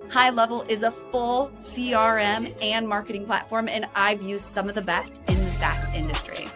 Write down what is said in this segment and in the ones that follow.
High Level is a full CRM and marketing platform, and I've used some of the best in the SaaS industry.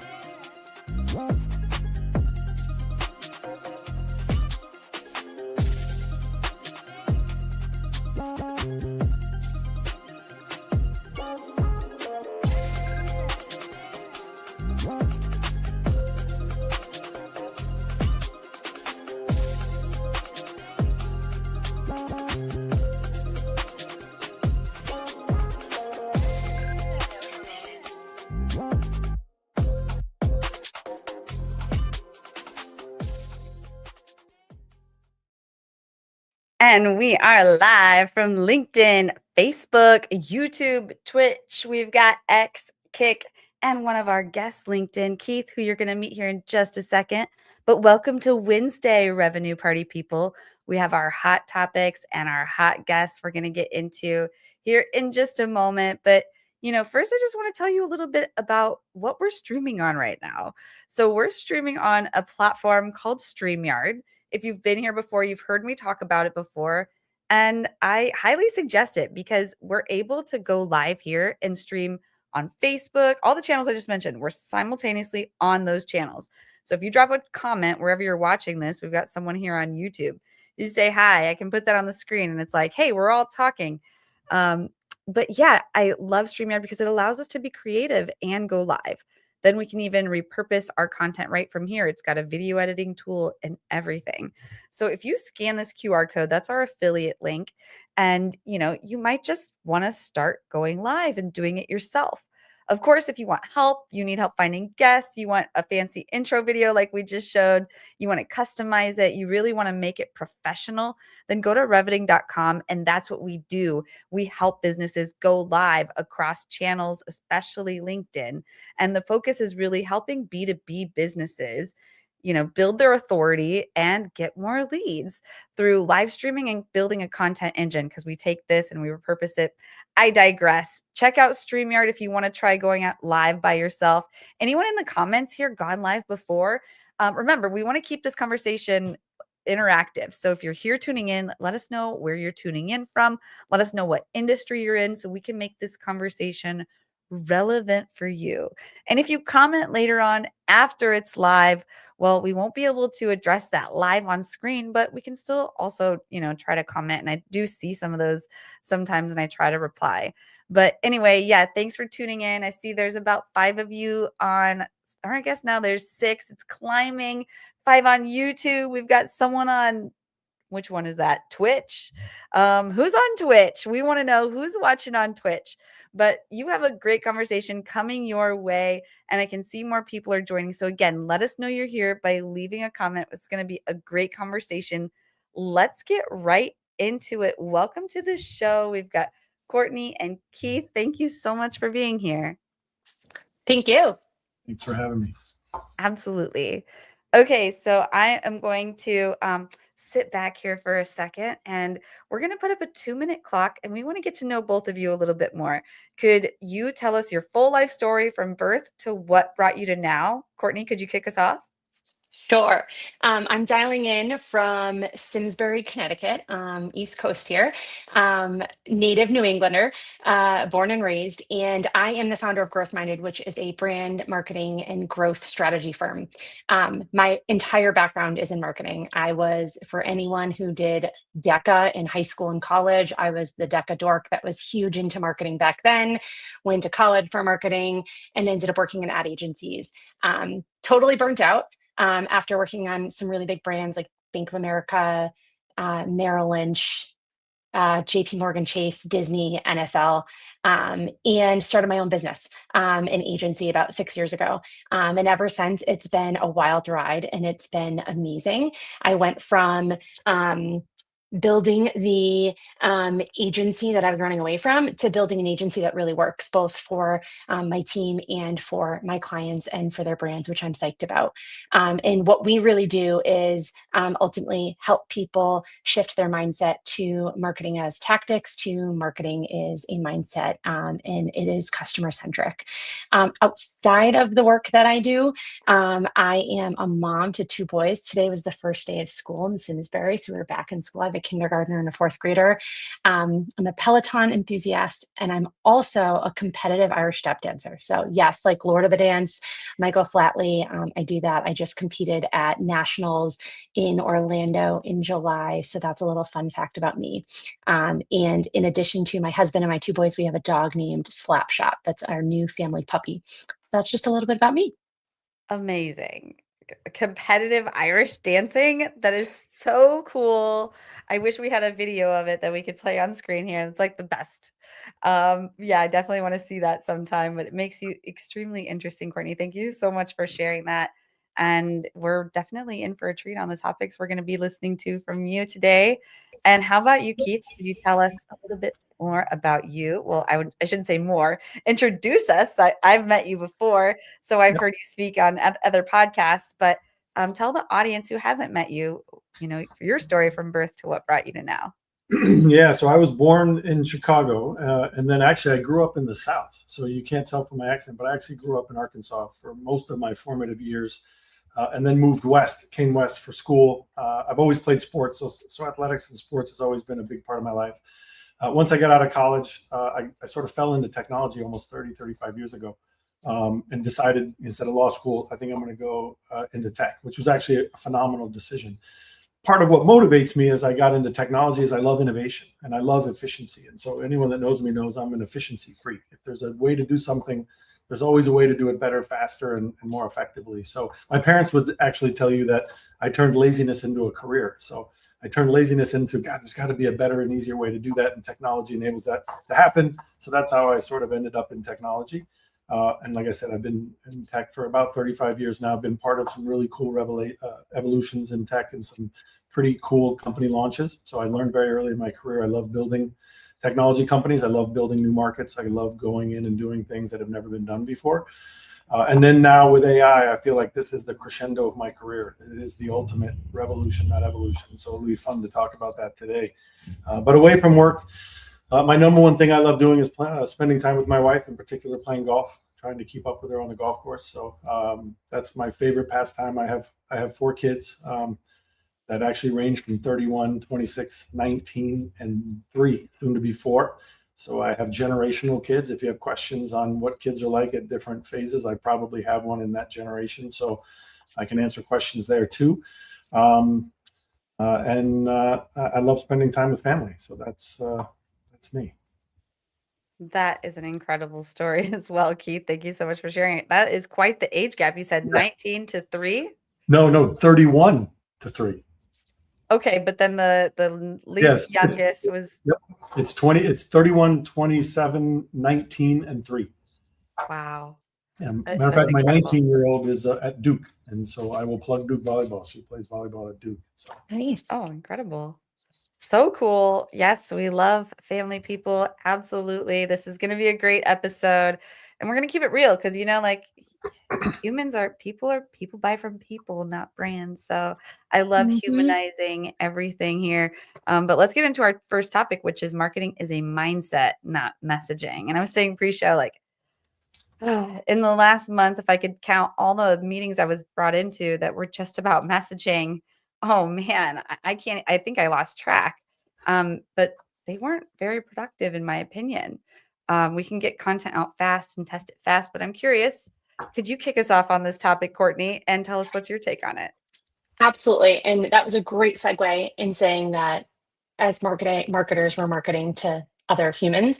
And we are live from LinkedIn, Facebook, YouTube, Twitch. We've got X, Kick, and one of our guests, LinkedIn, Keith, who you're going to meet here in just a second. But welcome to WinsDay, Revenue Party people. We have our hot topics and our hot guests we're going to get into here in just a moment. But first, I just want to tell you a little bit about what we're streaming on right now. So we're streaming on a platform called StreamYard. If you've been here before, you've heard me talk about it before. And I highly suggest it because we're able to go live here and stream on Facebook. All the channels I just mentioned, we're simultaneously on those channels. So if you drop a comment wherever you're watching this, we've got someone here on YouTube. You say hi, I can put that on the screen and it's like, hey, we're all talking. But yeah, I love StreamYard because it allows us to be creative and go live. Then we can even repurpose our content right from here. It's got a video editing tool and everything. So if you scan this QR code, that's our affiliate link. And, you might just want to start going live and doing it yourself. Of course, if you want help, you need help finding guests, you want a fancy intro video like we just showed, you want to customize it, you really want to make it professional, then go to reveting.com. And that's what we do. We help businesses go live across channels, especially LinkedIn. And the focus is really helping B2B businesses build their authority and get more leads through live streaming and building a content engine, because we take this and we repurpose it. I digress. Check out StreamYard if you want to try going out live by yourself. Anyone in the comments here gone live before? Remember, we want to keep this conversation interactive. So if you're here tuning in, let us know where you're tuning in from. Let us know what industry you're in so we can make this conversation relevant for you. And if you comment later on after it's live, well, we won't be able to address that live on screen, but we can still also, try to comment. And I do see some of those sometimes and I try to reply. But anyway, yeah, thanks for tuning in. I see there's about 5 of you on, or I guess now there's 6. It's climbing. 5 on YouTube. We've got someone on, which one is that? Twitch. Who's on Twitch? We want to know who's watching on Twitch. But you have a great conversation coming your way, and I can see more people are joining. So again, let us know you're here by leaving a comment. It's going to be a great conversation. Let's get right into it. Welcome to the show. We've got Courtney and Keith. Thank you so much for being here. Thank you. Thanks for having me. Absolutely. Okay, so I am going to sit back here for a second, and we're going to put up a 2-minute clock, and we want to get to know both of you a little bit more. Could you tell us your full life story from birth to what brought you to now? Courtney, could you kick us off? Sure. I'm dialing in from Simsbury, Connecticut, East Coast here. Native New Englander, born and raised, and I am the founder of GrowthMinded, which is a brand marketing and growth strategy firm. My entire background is in marketing. I was, for anyone who did DECA in high school and college, I was the DECA dork that was huge into marketing back then, went to college for marketing, and ended up working in ad agencies. Totally burnt out. After working on some really big brands like Bank of America, Merrill Lynch, JP Morgan Chase, Disney, NFL, and started my own business, an agency about 6 years ago. And ever since, it's been a wild ride and it's been amazing. I went from building the agency that I was running away from to building an agency that really works both for my team and for my clients and for their brands, which I'm psyched about. And what we really do is ultimately help people shift their mindset to marketing as tactics, to marketing is a mindset, and it is customer centric. Outside of the work that I do, I am a mom to 2 boys. Today was the first day of school in Simsbury, so we were back in school. I have a kindergartner and a fourth grader. I'm a Peloton enthusiast, and I'm also a competitive Irish step dancer. So yes, like Lord of the Dance, Michael Flatley, I do that. I just competed at nationals in Orlando in July. So that's a little fun fact about me. And in addition to my husband and my two boys, we have a dog named Slapshot. That's our new family puppy. That's just a little bit about me. Amazing. Competitive Irish dancing. That is so cool. I wish we had a video of it that we could play on screen here. It's like the best. Yeah, I definitely want to see that sometime, but it makes you extremely interesting, Courtney. Thank you so much for sharing that. And we're definitely in for a treat on the topics we're going to be listening to from you today. And how about you, Keith? Could you tell us a little bit more about you? Well, I shouldn't say more. Introduce us. I've met you before, so I've heard you speak on other podcasts, but tell the audience who hasn't met you, your story from birth to what brought you to now. Yeah, so I was born in Chicago, and then actually I grew up in the South. So you can't tell from my accent, but I actually grew up in Arkansas for most of my formative years, and then moved west, came west for school. I've always played sports, so athletics and sports has always been a big part of my life. Once I got out of college, I sort of fell into technology almost 35 years ago, and decided instead of law school, I think I'm going to go into tech, which was actually a phenomenal decision. Part of what motivates me as I got into technology is I love innovation and I love efficiency. And so anyone that knows me knows I'm an efficiency freak. If there's a way to do something, there's always a way to do it better, faster, and more effectively. So my parents would actually tell you that I turned laziness into a career. So I turned laziness into, God, there's got to be a better and easier way to do that. And technology enables that to happen. So that's how I sort of ended up in technology. And like I said, I've been in tech for about 35 years now. I've been part of some really cool evolutions in tech and some pretty cool company launches. So I learned very early in my career, I love building technology companies. I love building new markets. I love going in and doing things that have never been done before. And then now with AI, I feel like this is the crescendo of my career. It is the ultimate revolution, not evolution. So it'll be fun to talk about that today. But away from work, my number one thing I love doing is spending time with my wife, in particular playing golf, trying to keep up with her on the golf course. So that's my favorite pastime. I have 4 kids that actually range from 31, 26, 19, and 3, soon to be 4. So I have generational kids. If you have questions on what kids are like at different phases, I probably have one in that generation. So I can answer questions there too. And I love spending time with family. So that's me. That is an incredible story as well, Keith. Thank you so much for sharing it. That is quite the age gap. You said 19 to 3? No, 31 to 3. Okay, but then the least youngest was. Yep. It's 31, 27, 19, and 3. Wow. Matter of fact, my 19-year-old is at Duke, and so I will plug Duke volleyball. She plays volleyball at Duke. So. Nice. Oh, incredible. So cool. Yes, we love family people. Absolutely. This is going to be a great episode. And we're going to keep it real because, like people buy from people, not brands. So I love humanizing everything here. But let's get into our first topic, which is marketing is a mindset, not messaging. And I was saying pre-show, like, in the last month, if I could count all the meetings I was brought into that were just about messaging, oh man, I can't, I think I lost track. But they weren't very productive in my opinion. We can get content out fast and test it fast, but I'm curious, could you kick us off on this topic, Courtney, and tell us what's your take on it? Absolutely. And that was a great segue in saying that as marketers, we're marketing to other humans.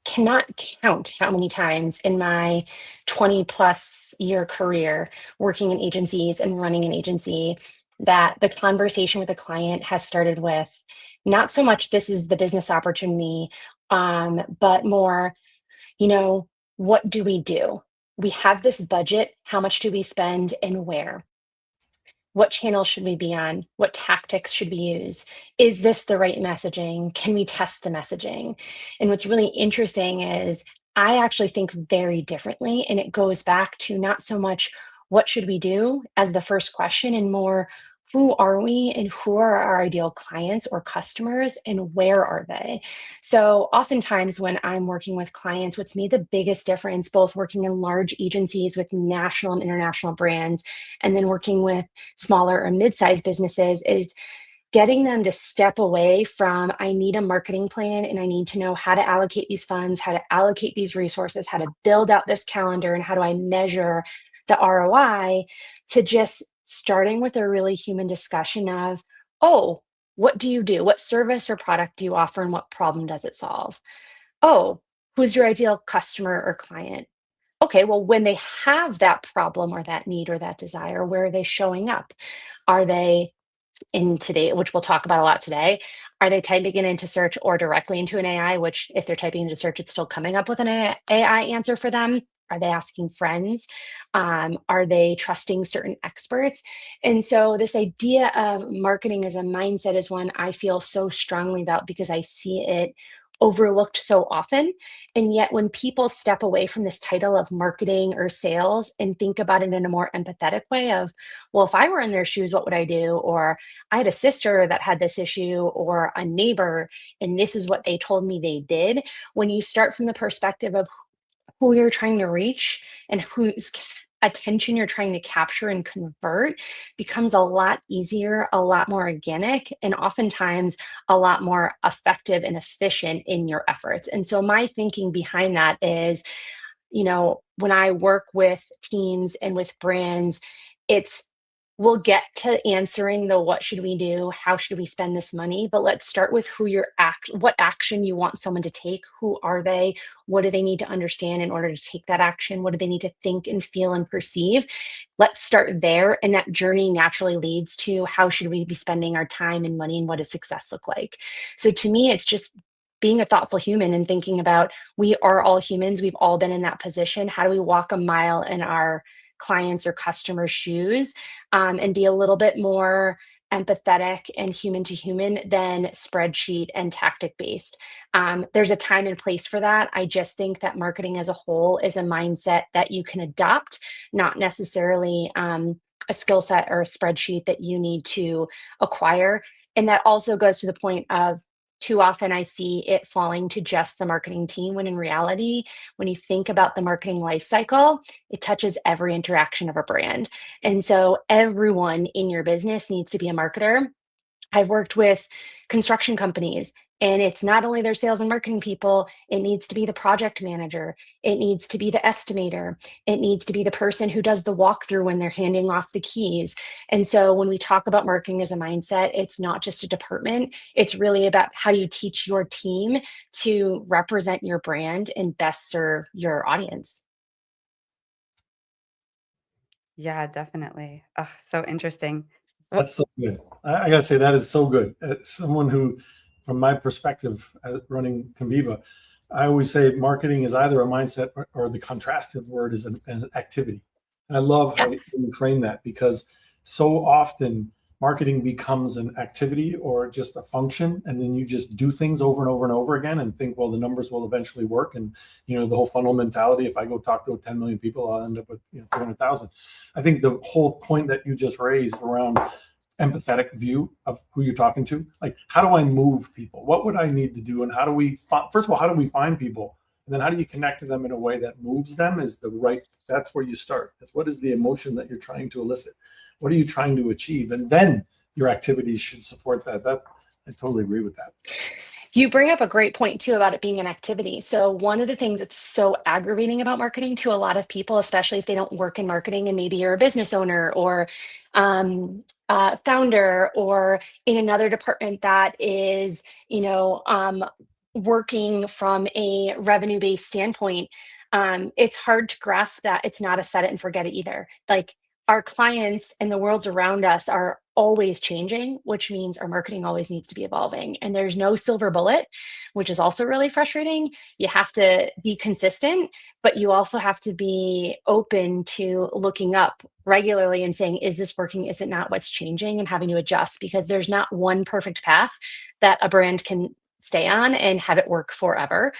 Cannot count how many times in my 20 plus year career working in agencies and running an agency that the conversation with a client has started with not so much this is the business opportunity, but more, what do we do? We have this budget. How much do we spend and where? What channel should we be on? What tactics should we use? Is this the right messaging? Can we test the messaging? And what's really interesting is I actually think very differently. And it goes back to not so much what should we do as the first question and more who are we and who are our ideal clients or customers and where are they? So oftentimes when I'm working with clients, what's made the biggest difference, both working in large agencies with national and international brands, and then working with smaller or mid-sized businesses is getting them to step away from, I need a marketing plan and I need to know how to allocate these funds, how to allocate these resources, how to build out this calendar, and how do I measure the ROI, to just starting with a really human discussion of, oh, what do you do? What service or product do you offer and what problem does it solve? Oh, who's your ideal customer or client? Okay, well, when they have that problem or that need or that desire, where are they showing up? Are they in today, which we'll talk about a lot today, are they typing it into search or directly into an AI, which if they're typing into search, it's still coming up with an AI answer for them? Are they asking friends? Are they trusting certain experts? And so this idea of marketing as a mindset is one I feel so strongly about because I see it overlooked so often. And yet when people step away from this title of marketing or sales and think about it in a more empathetic way of, well, if I were in their shoes, what would I do? Or I had a sister that had this issue, or a neighbor, and this is what they told me they did. When you start from the perspective of who you're trying to reach and attention you're trying to capture and convert, becomes a lot easier, a lot more organic, and oftentimes a lot more effective and efficient in your efforts. And so my thinking behind that is, when I work with teams and with brands, it's we'll get to answering the what should we do, how should we spend this money, but let's start with what action you want someone to take. Who are they? What do they need to understand in order to take that action? What do they need to think and feel and perceive? Let's start there, and that journey naturally leads to how should we be spending our time and money, and what does success look like? So to me, it's just being a thoughtful human and thinking about, we are all humans. We've all been in that position. How do we walk a mile in our clients' or customers' shoes, and be a little bit more empathetic and human to human than spreadsheet and tactic based? There's a time and place for that. I just think that marketing as a whole is a mindset that you can adopt, not necessarily a skill set or a spreadsheet that you need to acquire. And that also goes to the point of, too often I see it falling to just the marketing team, when in reality, when you think about the marketing life cycle, it touches every interaction of a brand. And so everyone in your business needs to be a marketer. I've worked with construction companies, and it's not only their sales and marketing people, it needs to be the project manager, it needs to be the estimator, it needs to be the person who does the walkthrough when they're handing off the keys. And so when we talk about marketing as a mindset, it's not just a department, it's really about how you teach your team to represent your brand and best serve your audience. Yeah, definitely. Oh, so interesting. That's so good. I gotta say, that is so good. As someone who, from my perspective, running Conviva, I always say marketing is either a mindset or the contrastive word is an activity. And I love how Yeah. you frame that, because so often marketing becomes an activity or just a function, and then you just do things over and over and over again and think, well, the numbers will eventually work. And the whole funnel mentality, if I go talk to 10 million people, I'll end up with 200,000. I think the whole point that you just raised around empathetic view of who you're talking to, like, how do I move people? What would I need to do? And how do we first of all, how do we find people? And then how do you connect to them in a way that moves them? That's where you start. That's what is the emotion that you're trying to elicit? What are you trying to achieve? And then your activities should support that. I totally agree with that. You bring up a great point too about it being an activity. So one of the things that's so aggravating about marketing to a lot of people, especially if they don't work in marketing and maybe you're a business owner or founder or in another department that is, working from a revenue-based standpoint, it's hard to grasp that it's not a set it and forget it either. Like, our clients and the worlds around us are always changing, which means our marketing always needs to be evolving. And there's no silver bullet, which is also really frustrating. You have to be consistent, but you also have to be open to looking up regularly and saying, is this working? Is it not? What's changing? And having to adjust, because there's not one perfect path that a brand can stay on and have it work forever.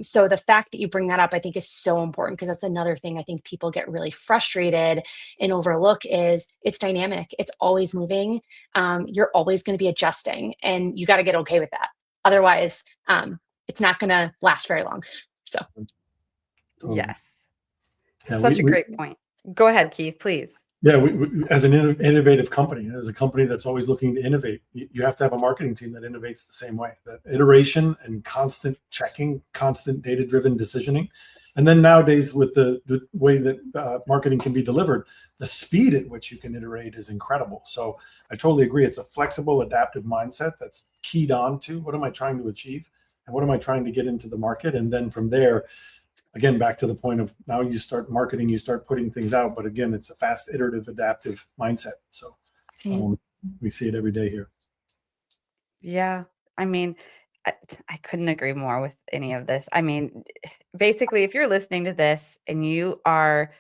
So the fact that you bring that up, I think, is so important, because that's another thing I think people get really frustrated and overlook is it's dynamic. It's always moving. You're always going to be adjusting, and you got to get okay with that. Otherwise, it's not going to last very long. So, Yes. Yeah, Such a great point. Go ahead, Keith, please. Yeah, as an innovative company, as a company that's always looking to innovate, you have to have a marketing team that innovates the same way. That iteration and constant checking, constant data-driven decisioning. And then nowadays, with the way that marketing can be delivered, the speed at which you can iterate is incredible. So I totally agree. It's a flexible, adaptive mindset that's keyed on to what am I trying to achieve and what am I trying to get into the market? And then from there, again, back to the point of now you start marketing, you start putting things out. But again, it's a fast, iterative, adaptive mindset. So we see it every day here. Yeah. I mean, I couldn't agree more with any of this. I mean, basically, if you're listening to this and you are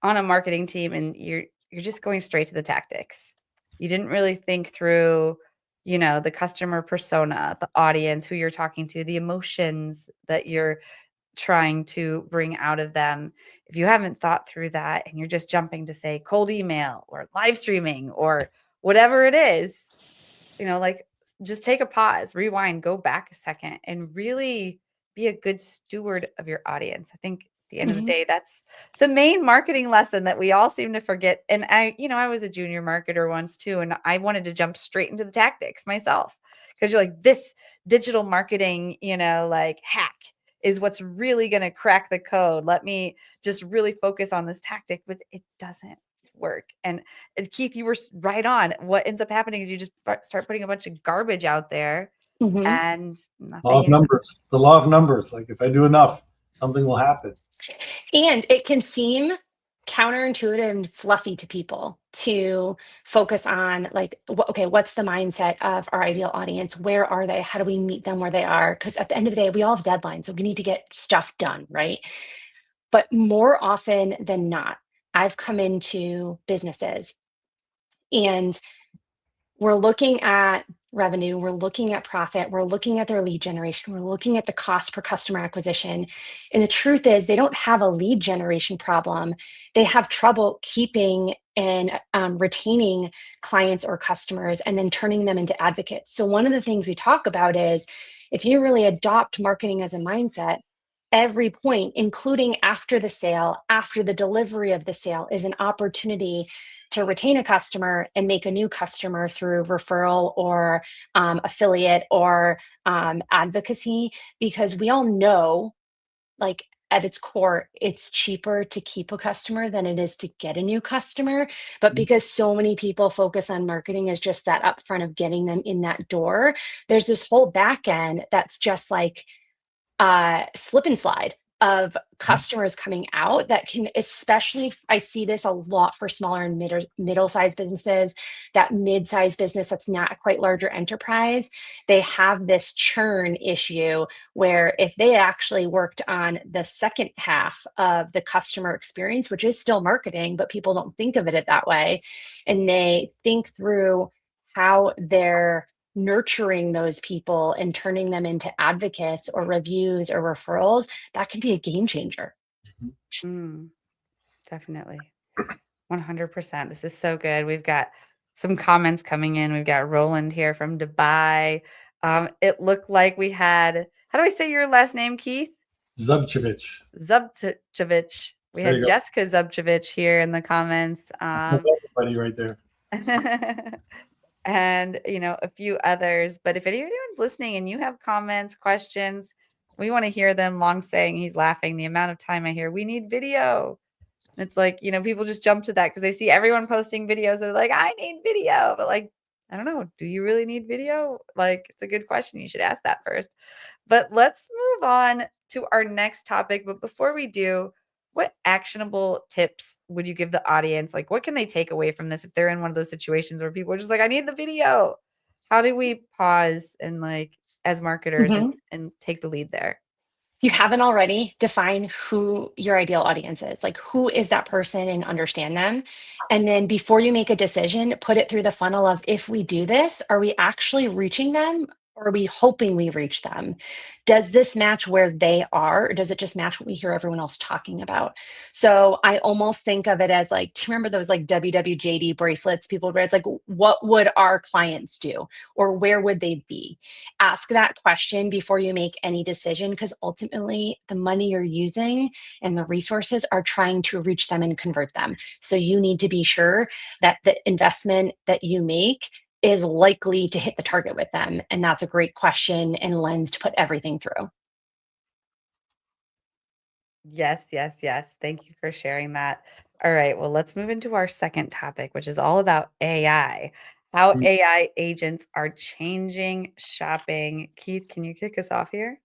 on a marketing team and you're just going straight to the tactics, you didn't really think through, the customer persona, the audience, who you're talking to, the emotions that you're trying to bring out of them. If you haven't thought through that and you're just jumping to say cold email or live streaming or whatever it is, like just take a pause, rewind, go back a second and really be a good steward of your audience. I think at the end of the day, that's the main marketing lesson that we all seem to forget. And I was a junior marketer once too, and I wanted to jump straight into the tactics myself because you're like, this digital marketing, like hack is what's really going to crack the code. Let me just really focus on this tactic, but it doesn't work. And Keith, you were right on. What ends up happening is you just start putting a bunch of garbage out there and Law of numbers. The law of numbers. Like if I do enough, something will happen. And it can seem counterintuitive and fluffy to people to focus on like, okay, what's the mindset of our ideal audience? Where are they? How do we meet them where they are? Because at the end of the day, we all have deadlines, so we need to get stuff done, right? But more often than not, I've come into businesses and we're looking at revenue, we're looking at profit, we're looking at their lead generation, we're looking at the cost per customer acquisition. And the truth is, they don't have a lead generation problem. They have trouble keeping and retaining clients or customers and then turning them into advocates. So, one of the things we talk about is if you really adopt marketing as a mindset, every point, including after the sale, after the delivery of the sale, is an opportunity to retain a customer and make a new customer through referral or affiliate or advocacy, because we all know, like at its core, it's cheaper to keep a customer than it is to get a new customer. But because so many people focus on marketing as just that upfront of getting them in that door, there's this whole back end that's just like slip and slide of customers coming out that can, especially I see this a lot for smaller and middle-sized businesses, that mid-sized business that's not quite larger enterprise. They have this churn issue where if they actually worked on the second half of the customer experience, which is still marketing, but people don't think of it that way, and they think through how they're nurturing those people and turning them into advocates or reviews or referrals, that could be a game changer. Definitely. 100%. This is so good. We've got some comments coming in. We've got Roland here from Dubai. It looked like we had, how do I say your last name, Keith? Zubchevich. Zubchevich. We had Jessica Zubchevich here in the comments. Everybody right there. And a few others. But if anyone's listening and you have comments, questions, we want to hear them. Long saying, he's laughing. The amount of time I hear, we need video. And it's like, people just jump to that because they see everyone posting videos. They're like, I need video. But like, I don't know. Do you really need video? Like, it's a good question. You should ask that first. But let's move on to our next topic. But before we do, what actionable tips would you give the audience? Like, what can they take away from this if they're in one of those situations where people are just like, I need the video? How do we pause and like, as marketers and take the lead there? If you haven't already, define who your ideal audience is. Like, who is that person and understand them. And then before you make a decision, put it through the funnel of, if we do this, are we actually reaching them? Or are we hoping we reach them? Does this match where they are, or does it just match what we hear everyone else talking about? So I almost think of it as like, do you remember those like WWJD bracelets people wear? It's like, what would our clients do? Or where would they be? Ask that question before you make any decision, because ultimately the money you're using and the resources are trying to reach them and convert them. So you need to be sure that the investment that you make is likely to hit the target with them. And that's a great question and lens to put everything through. Yes, yes, yes. Thank you for sharing that. All right, well, let's move into our second topic, which is all about AI. How AI agents are changing shopping. Keith, can you kick us off here?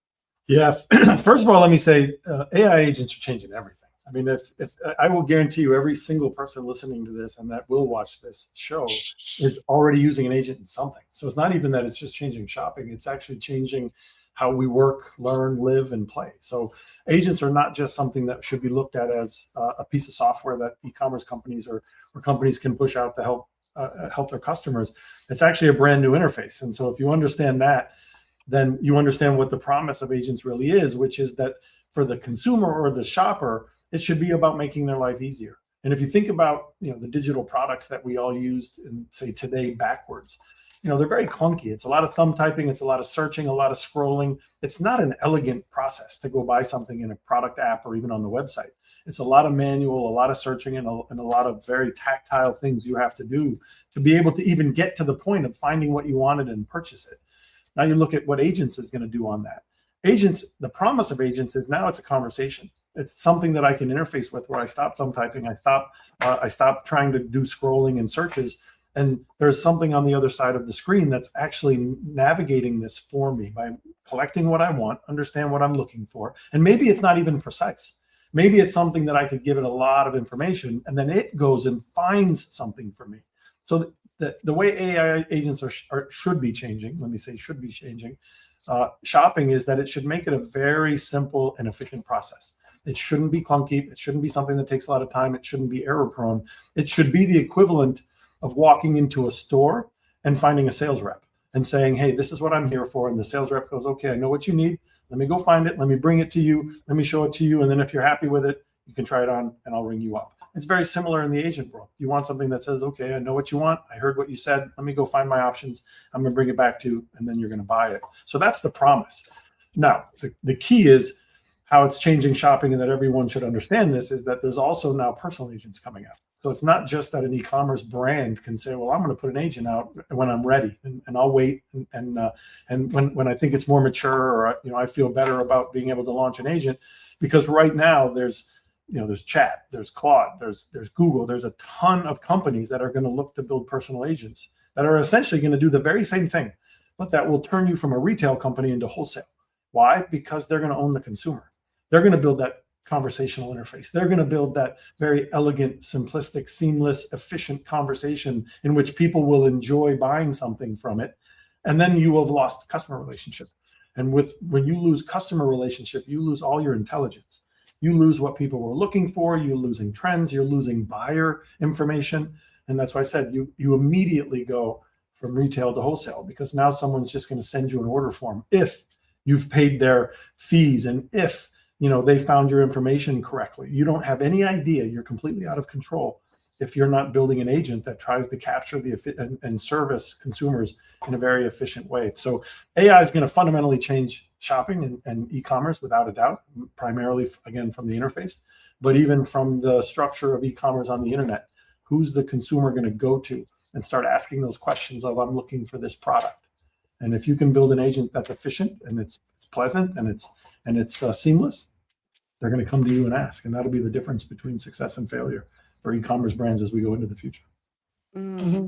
Yeah. First of all, let me say AI agents are changing everything. I mean, if I will guarantee you, every single person listening to this and that will watch this show is already using an agent in something. So it's not even that it's just changing shopping; it's actually changing how we work, learn, live, and play. So agents are not just something that should be looked at as a piece of software that e-commerce companies or companies can push out to help their customers. It's actually a brand new interface. And so if you understand that, then you understand what the promise of agents really is, which is that for the consumer or the shopper, it should be about making their life easier. And if you think about, the digital products that we all use in, say, today backwards, they're very clunky. It's a lot of thumb typing, it's a lot of searching, a lot of scrolling. It's not an elegant process to go buy something in a product app or even on the website. It's a lot of manual, a lot of searching, and a lot of very tactile things you have to do to be able to even get to the point of finding what you wanted and purchase it. Now you look at what agents is going to do on that. Agents, the promise of agents is now it's a conversation. It's something that I can interface with, where I stop thumb typing, I stop trying to do scrolling and searches, and there's something on the other side of the screen that's actually navigating this for me by collecting what I want, understand what I'm looking for, and maybe it's not even precise. Maybe it's something that I could give it a lot of information, and then it goes and finds something for me. So the way AI agents should be changing, let me say should be changing, shopping, is that it should make it a very simple and efficient process. It shouldn't be clunky. It shouldn't be something that takes a lot of time. It shouldn't be error prone. It should be the equivalent of walking into a store and finding a sales rep and saying, hey, this is what I'm here for. And the sales rep goes, okay, I know what you need. Let me go find it. Let me bring it to you. Let me show it to you. And then if you're happy with it, you can try it on and I'll ring you up. It's very similar in the agent world. You want something that says, okay, I know what you want. I heard what you said. Let me go find my options. I'm going to bring it back to you, and then you're going to buy it. So that's the promise. Now, the key is how it's changing shopping, and that everyone should understand this, is that there's also now personal agents coming out. So it's not just that an e-commerce brand can say, well, I'm going to put an agent out when I'm ready, and I'll wait. And when I think it's more mature, or I feel better about being able to launch an agent, because right now there's Chat, there's Claude, there's Google, there's a ton of companies that are going to look to build personal agents that are essentially going to do the very same thing, but that will turn you from a retail company into wholesale. Why? Because they're going to own the consumer. They're going to build that conversational interface. They're going to build that very elegant, simplistic, seamless, efficient conversation in which people will enjoy buying something from it. And then you will have lost customer relationship. And when you lose customer relationship, you lose all your intelligence. You lose what people were looking for. You're losing trends. You're losing buyer information. And that's why I said you immediately go from retail to wholesale, because now someone's just going to send you an order form if you've paid their fees and if they found your information correctly. You don't have any idea. You're completely out of control if you're not building an agent that tries to capture and service consumers in a very efficient way. So AI is going to fundamentally change shopping and e-commerce, without a doubt, primarily, again, from the interface, but even from the structure of e-commerce on the internet. Who's the consumer going to go to and start asking those questions of, I'm looking for this product? And if you can build an agent that's efficient and it's pleasant and it's seamless, they're going to come to you and ask. And that'll be the difference between success and failure for e-commerce brands as we go into the future. Mm-hmm.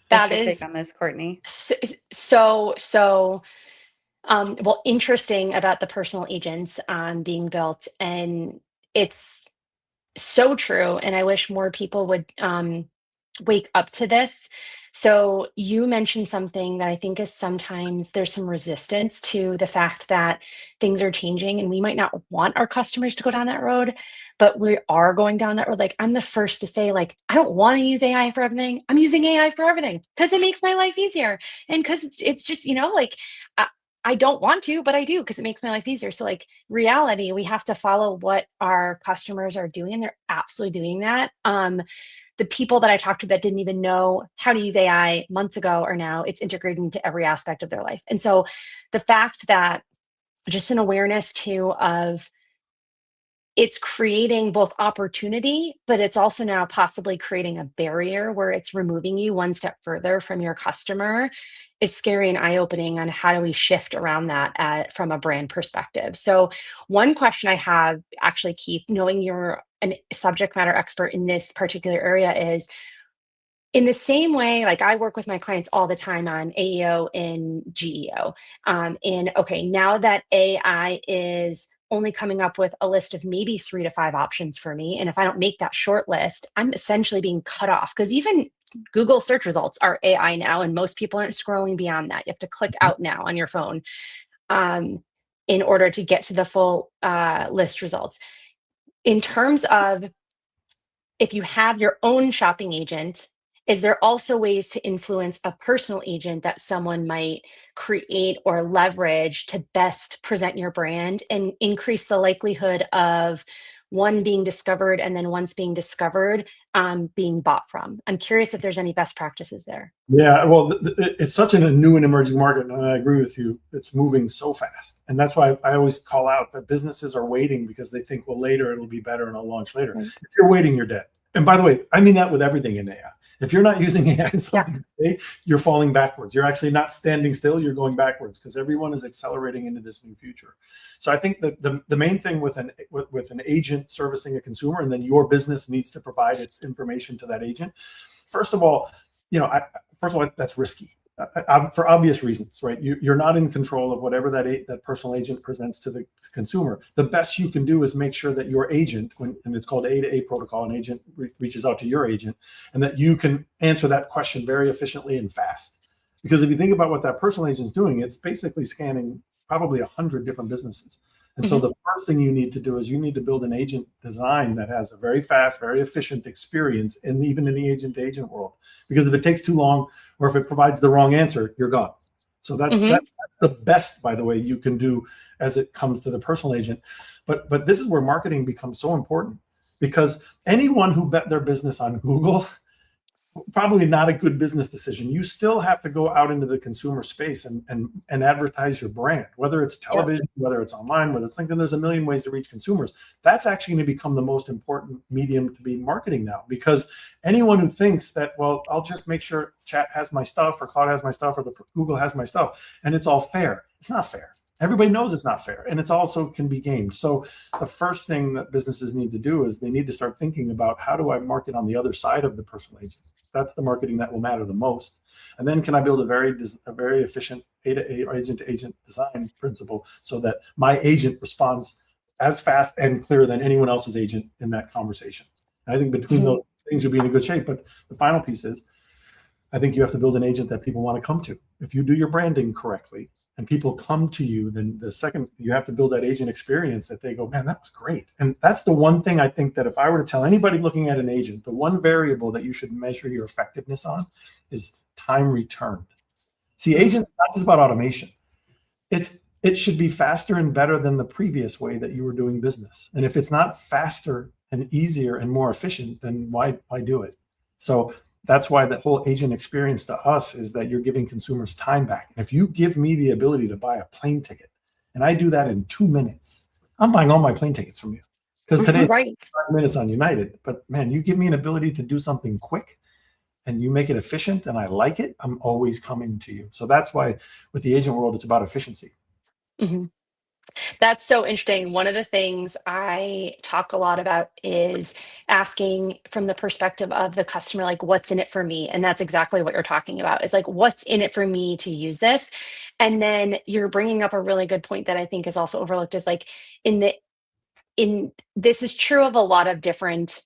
What's your take on this, Courtney? Well, interesting about the personal agents being built, and it's so true. And I wish more people would wake up to this. So you mentioned something that I think is sometimes there's some resistance to the fact that things are changing and we might not want our customers to go down that road, but we are going down that road. Like I'm the first to say, like, I don't want to use AI for everything. I'm using AI for everything because it makes my life easier. And because it's just, like I don't want to, but I do because it makes my life easier. So like reality, we have to follow what our customers are doing, and they're absolutely doing that. The people that I talked to that didn't even know how to use AI months ago are now it's integrated into every aspect of their life. And so the fact that just an awareness too of it's creating both opportunity, but it's also now possibly creating a barrier where it's removing you one step further from your customer is scary and eye-opening on how do we shift around that from a brand perspective. So one question I have actually, Keith, knowing you're a subject matter expert in this particular area is, in the same way, like I work with my clients all the time on AEO and GEO. And okay, now that AI is only coming up with a list of maybe 3 to 5 options for me, and if I don't make that short list, I'm essentially being cut off because even Google search results are AI now, and most people aren't scrolling beyond that. You have to click out now on your phone in order to get to the full list results. In terms of if you have your own shopping agent, is there also ways to influence a personal agent that someone might create or leverage to best present your brand and increase the likelihood of one being discovered and then once being discovered, being bought from? I'm curious if there's any best practices there. Yeah, well, it's such a new and emerging market, and I agree with you. It's moving so fast, and that's why I always call out that businesses are waiting because they think, well, later it'll be better and I'll launch later. Right. If you're waiting, you're dead. And by the way, I mean that with everything in AI. If you're not using AI in something today, you're falling backwards. You're actually not standing still. You're going backwards because everyone is accelerating into this new future. So I think that the main thing with an agent servicing a consumer, and then your business needs to provide its information to that agent. First of all, that's risky for obvious reasons, right? You're not in control of whatever that personal agent presents to the consumer. The best you can do is make sure that your agent, and it's called A to A protocol, an agent reaches out to your agent, and that you can answer that question very efficiently and fast. Because if you think about what that personal agent is doing, it's basically scanning probably 100 different businesses. And so the first thing you need to do is you need to build an agent design that has a very fast, very efficient experience, and even in the agent-to-agent world. Because if it takes too long, or if it provides the wrong answer, you're gone. So that's the best, by the way, you can do as it comes to the personal agent. But this is where marketing becomes so important, because anyone who bet their business on Google, probably not a good business decision. You still have to go out into the consumer space and advertise your brand, whether it's television, whether it's online, whether it's LinkedIn. There's a million ways to reach consumers. That's actually going to become the most important medium to be marketing now, because anyone who thinks that, well, I'll just make sure chat has my stuff, or Cloud has my stuff, or the Google has my stuff, and it's all fair. It's not fair. Everybody knows it's not fair, and it's also can be gamed. So the first thing that businesses need to do is they need to start thinking about, how do I market on the other side of the personal agent? That's the marketing that will matter the most. And then can I build a very efficient A to A or agent to agent design principle so that my agent responds as fast and clear than anyone else's agent in that conversation? And I think between those things, you'll be in a good shape. But the final piece is, I think you have to build an agent that people want to come to. If you do your branding correctly and people come to you, then the second, you have to build that agent experience that they go, man, that was great. And that's the one thing I think that if I were to tell anybody looking at an agent, the one variable that you should measure your effectiveness on is time returned. See, agents, not just about automation. It should be faster and better than the previous way that you were doing business. And if it's not faster and easier and more efficient, then why do it? So that's why the whole agent experience to us is that you're giving consumers time back. And if you give me the ability to buy a plane ticket, and I do that in 2 minutes, I'm buying all my plane tickets from you. Because today, it's 5 minutes on United. But man, you give me an ability to do something quick and you make it efficient and I like it, I'm always coming to you. So that's why with the agent world, it's about efficiency. That's so interesting. One of the things I talk a lot about is asking from the perspective of the customer, like, what's in it for me? And that's exactly what you're talking about. It's like, what's in it for me to use this? And then you're bringing up a really good point that I think is also overlooked, is like, in this is true of a lot of different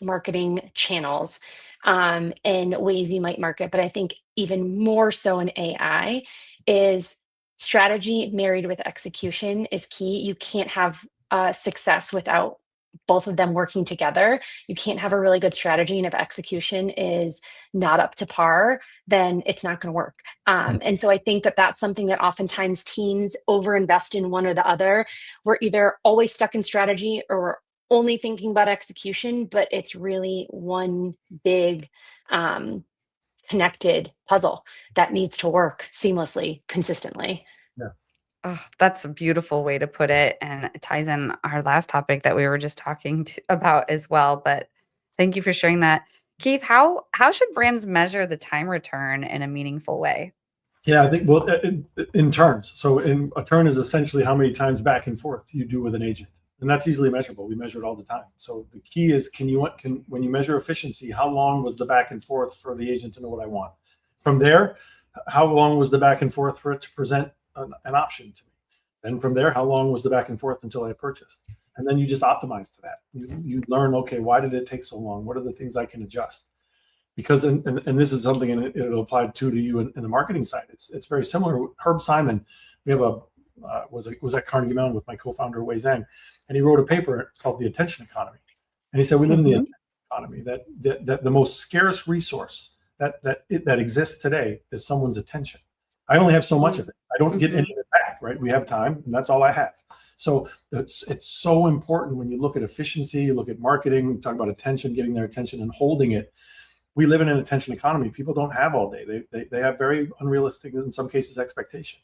marketing channels and ways you might market. But I think even more so in AI is strategy married with execution is key. You can't have success without both of them working together. You can't have a really good strategy, and if execution is not up to par, then it's not going to work. And so I think that that's something that oftentimes teams overinvest in one or the other. We're either always stuck in strategy or we're only thinking about execution, but it's really one big connected puzzle that needs to work seamlessly, consistently. Yeah. Oh, that's a beautiful way to put it. And it ties in our last topic that we were just talking about as well. But thank you for sharing that. Keith, how should brands measure the time return in a meaningful way? Yeah, I think, well, in turns. So a turn is essentially how many times back and forth you do with an agent. And that's easily measurable. We measure it all the time. So the key is, when you measure efficiency, how long was the back and forth for the agent to know what I want? From there, how long was the back and forth for it to present an option to me? And from there, how long was the back and forth until I purchased? And then you just optimize to that. You learn, okay, why did it take so long? What are the things I can adjust? Because, and this is something, and it'll apply to you in the marketing side. It's very similar. Herb Simon, we have was at Carnegie Mellon with my co-founder Wei Zhang, and he wrote a paper called The Attention Economy. And he said, we live in the attention economy, that the most scarce resource that exists today is someone's attention. I only have so much of it. I don't get any of it back, right? We have time, and that's all I have. So it's so important when you look at efficiency, you look at marketing, you talk about attention, getting their attention and holding it. We live in an attention economy. People don't have all day. They have very unrealistic, in some cases, expectation.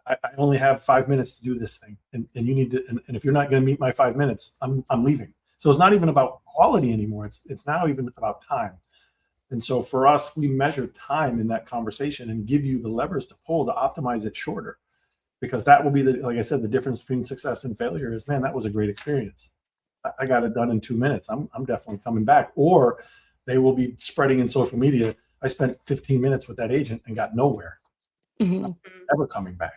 I only have 5 minutes to do this thing, and you need to. And if you're not going to meet my 5 minutes, I'm leaving. So it's not even about quality anymore. It's now even about time. And so for us, we measure time in that conversation and give you the levers to pull to optimize it shorter, because that will be like I said, the difference between success and failure is, man, that was a great experience. I got it done in 2 minutes. I'm definitely coming back. Or they will be spreading in social media, I spent 15 minutes with that agent and got nowhere. Never coming back.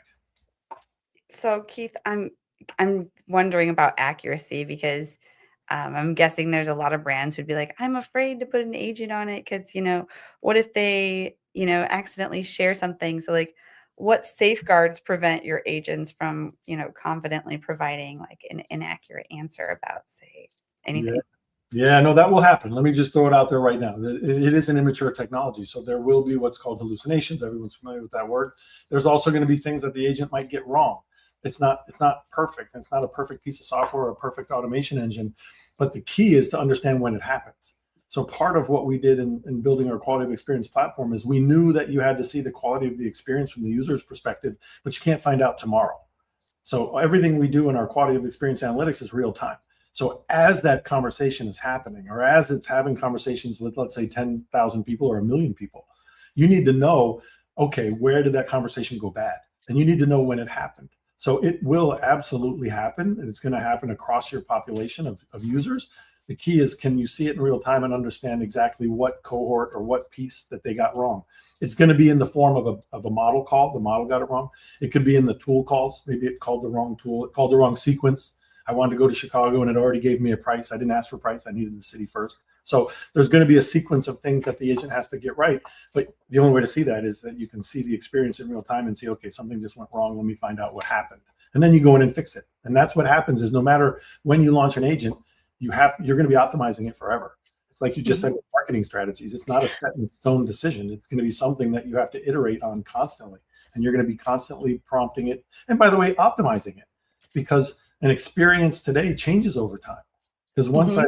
So Keith, I'm wondering about accuracy, because I'm guessing there's a lot of brands who'd be like, I'm afraid to put an agent on it because, what if they, accidentally share something? So like, what safeguards prevent your agents from, confidently providing like an inaccurate answer about, say, anything? Yeah, no, that will happen. Let me just throw it out there right now. It is an immature technology, so there will be what's called hallucinations. Everyone's familiar with that word. There's also going to be things that the agent might get wrong. It's not perfect. It's not a perfect piece of software or a perfect automation engine, but the key is to understand when it happens. So part of what we did in building our quality of experience platform is we knew that you had to see the quality of the experience from the user's perspective, but you can't find out tomorrow. So everything we do in our quality of experience analytics is real time. So as that conversation is happening, or as it's having conversations with, let's say, 10,000 people or 1 million people, you need to know, okay, where did that conversation go bad? And you need to know when it happened. So it will absolutely happen, and it's going to happen across your population of users. The key is, can you see it in real time and understand exactly what cohort or what piece that they got wrong? It's going to be in the form of a model call. The model got it wrong. It could be in the tool calls. Maybe it called the wrong tool. It called the wrong sequence. I wanted to go to Chicago and it already gave me a price. I didn't ask for price. I needed the city first. So there's going to be a sequence of things that the agent has to get right. But the only way to see that is that you can see the experience in real time and see, okay, something just went wrong. Let me find out what happened. And then you go in and fix it. And that's what happens is, no matter when you launch an agent, you're going to be optimizing it forever. It's like you just said with marketing strategies. It's not a set in stone decision. It's going to be something that you have to iterate on constantly. And you're going to be constantly prompting it. And by the way, optimizing it, because an experience today changes over time. Because once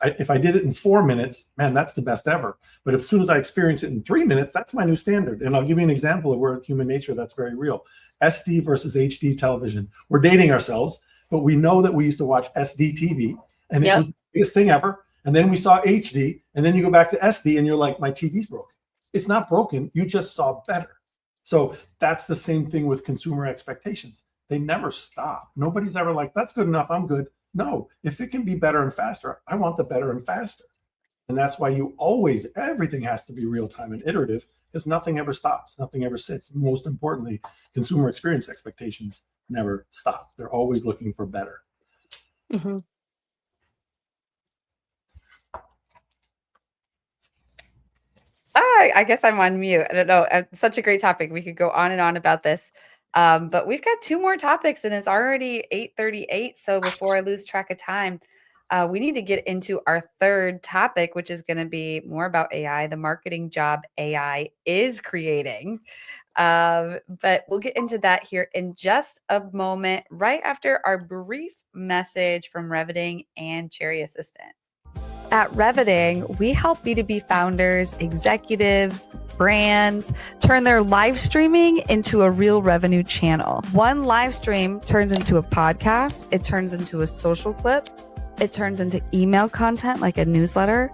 if I did it in 4 minutes, man, that's the best ever. But as soon as I experience it in 3 minutes, that's my new standard. And I'll give you an example of where human nature, that's very real. SD versus HD television. We're dating ourselves, but we know that we used to watch SD TV, and it was the biggest thing ever. And then we saw HD, and then you go back to SD, and you're like, my TV's broken. It's not broken. You just saw better. So that's the same thing with consumer expectations. They never stop. Nobody's ever like, that's good enough, I'm good. No, if it can be better and faster, I want the better and faster. And that's why everything has to be real time and iterative, because nothing ever stops. Nothing ever sits. Most importantly, consumer experience expectations never stop. They're always looking for better. I guess I'm on mute. I don't know. Such a great topic. We could go on and on about this. But we've got 2 more topics and it's already 8:38. So before I lose track of time, we need to get into our third topic, which is going to be more about AI, the marketing job AI is creating. But we'll get into that here in just a moment, right after our brief message from Reviting and Cherry Assistant. At Reviting, we help B2B founders, executives, brands turn their live streaming into a real revenue channel. One live stream turns into a podcast, it turns into a social clip, it turns into email content like a newsletter,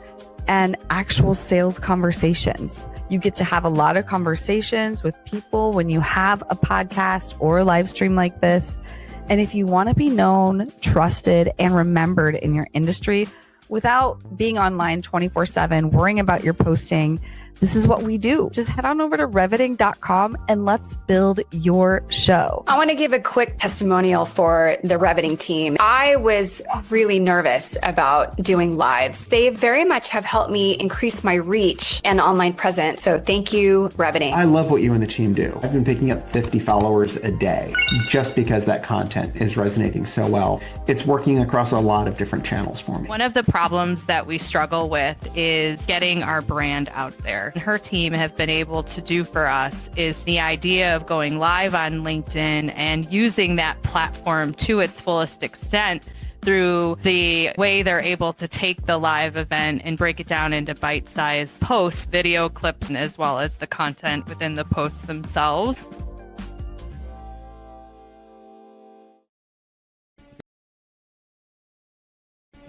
and actual sales conversations. You get to have a lot of conversations with people when you have a podcast or a live stream like this. And if you want to be known, trusted, and remembered in your industry, without being online 24/7, worrying about your posting, this is what we do. Just head on over to reviting.com and let's build your show. I want to give a quick testimonial for the Reviting team. I was really nervous about doing lives. They very much have helped me increase my reach and online presence. So thank you, Reviting. I love what you and the team do. I've been picking up 50 followers a day just because that content is resonating so well. It's working across a lot of different channels for me. One of the problems that we struggle with is getting our brand out there. Her team have been able to do for us is the idea of going live on LinkedIn and using that platform to its fullest extent through the way they're able to take the live event and break it down into bite-sized posts, video clips, as well as the content within the posts themselves.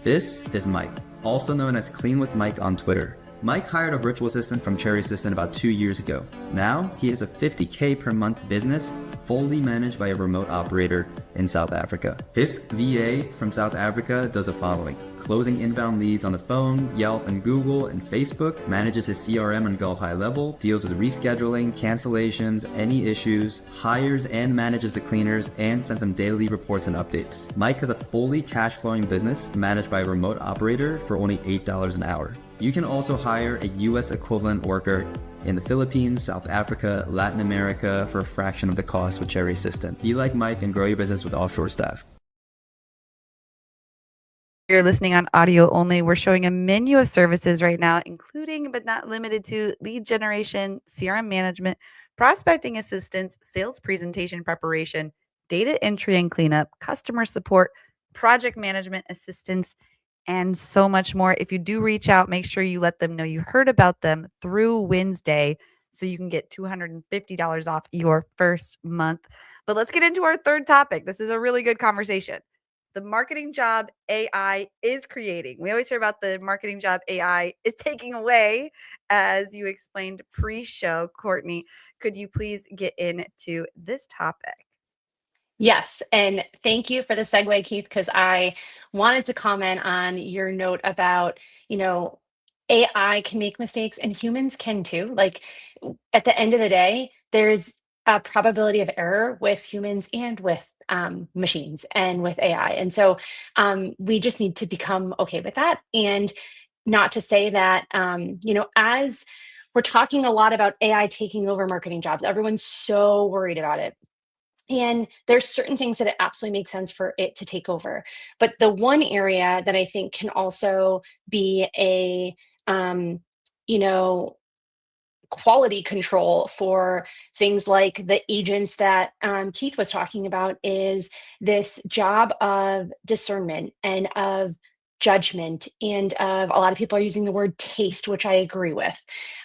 This is Mike, also known as Clean with Mike on Twitter. Mike hired a virtual assistant from Cherry Assistant about 2 years ago. Now, he has a $50K per month business, fully managed by a remote operator in South Africa. His VA from South Africa does the following: closing inbound leads on the phone, Yelp and Google and Facebook, manages his CRM on Go High Level, deals with rescheduling, cancellations, any issues, hires and manages the cleaners, and sends them daily reports and updates. Mike has a fully cash flowing business managed by a remote operator for only $8 an hour. You can also hire a US equivalent worker in the Philippines, South Africa, Latin America for a fraction of the cost with Cherry Assistant. Be like Mike and grow your business with offshore staff. You're listening on audio only. We're showing a menu of services right now, including but not limited to lead generation, CRM management, prospecting assistance, sales presentation preparation, data entry and cleanup, customer support, project management assistance, and so much more. If you do reach out, make sure you let them know you heard about them through WinsDay so you can get $250 off your first month. But let's get into our third topic. This is a really good conversation. The marketing job AI is creating. We always hear about the marketing job AI is taking away, as you explained pre-show. Courtney, could you please get into this topic? Yes, and thank you for the segue, Keith, because I wanted to comment on your note about, AI can make mistakes and humans can too. Like at the end of the day, there's a probability of error with humans and with machines and with AI. And so we just need to become okay with that. And not to say that, as we're talking a lot about AI taking over marketing jobs, everyone's so worried about it. And there's certain things that it absolutely makes sense for it to take over. But the one area that I think can also be a, quality control for things like the agents that Keith was talking about is this job of discernment and of judgment and of a lot of people are using the word taste, which I agree with.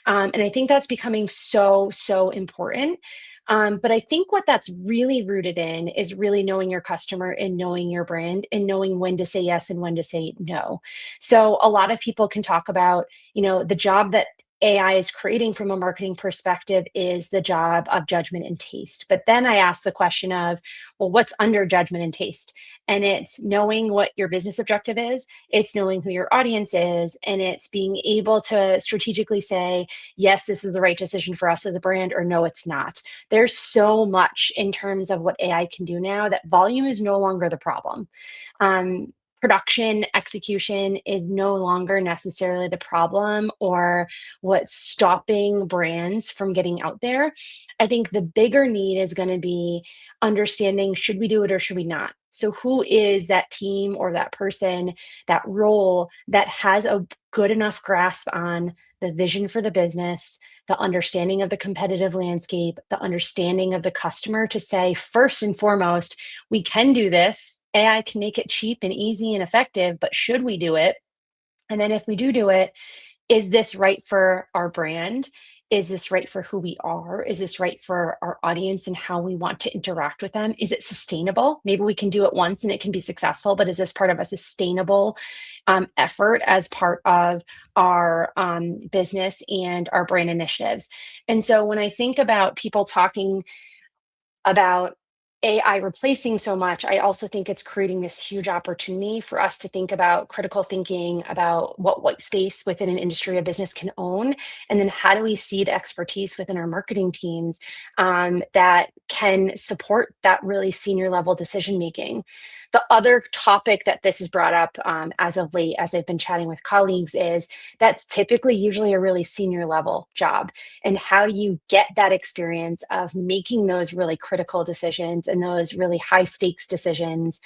And I think that's becoming so, so important. But I think what that's really rooted in is really knowing your customer and knowing your brand and knowing when to say yes and when to say no. So a lot of people can talk about, the job that AI is creating from a marketing perspective is the job of judgment and taste. But then I ask the question of, well, what's under judgment and taste? And it's knowing what your business objective is, it's knowing who your audience is, and it's being able to strategically say, yes, this is the right decision for us as a brand, or no, it's not. There's so much in terms of what AI can do now that volume is no longer the problem. production execution is no longer necessarily the problem or what's stopping brands from getting out there. I think the bigger need is going to be understanding, should we do it or should we not? So who is that team or that person, that role that has a good enough grasp on the vision for the business, the understanding of the competitive landscape, the understanding of the customer to say, first and foremost, we can do this. AI can make it cheap and easy and effective, but should we do it? And then if we do it, is this right for our brand? Is this right for who we are? Is this right for our audience and how we want to interact with them? Is it sustainable? Maybe we can do it once and it can be successful, but is this part of a sustainable effort as part of our business and our brand initiatives? And so when I think about people talking about AI replacing so much, I also think it's creating this huge opportunity for us to think about critical thinking about what white space within an industry or business can own. And then how do we seed expertise within our marketing teams that can support that really senior level decision making. The other topic that this has brought up as of late, as I've been chatting with colleagues, is that's typically usually a really senior level job. And how do you get that experience of making those really critical decisions and those really high stakes decisions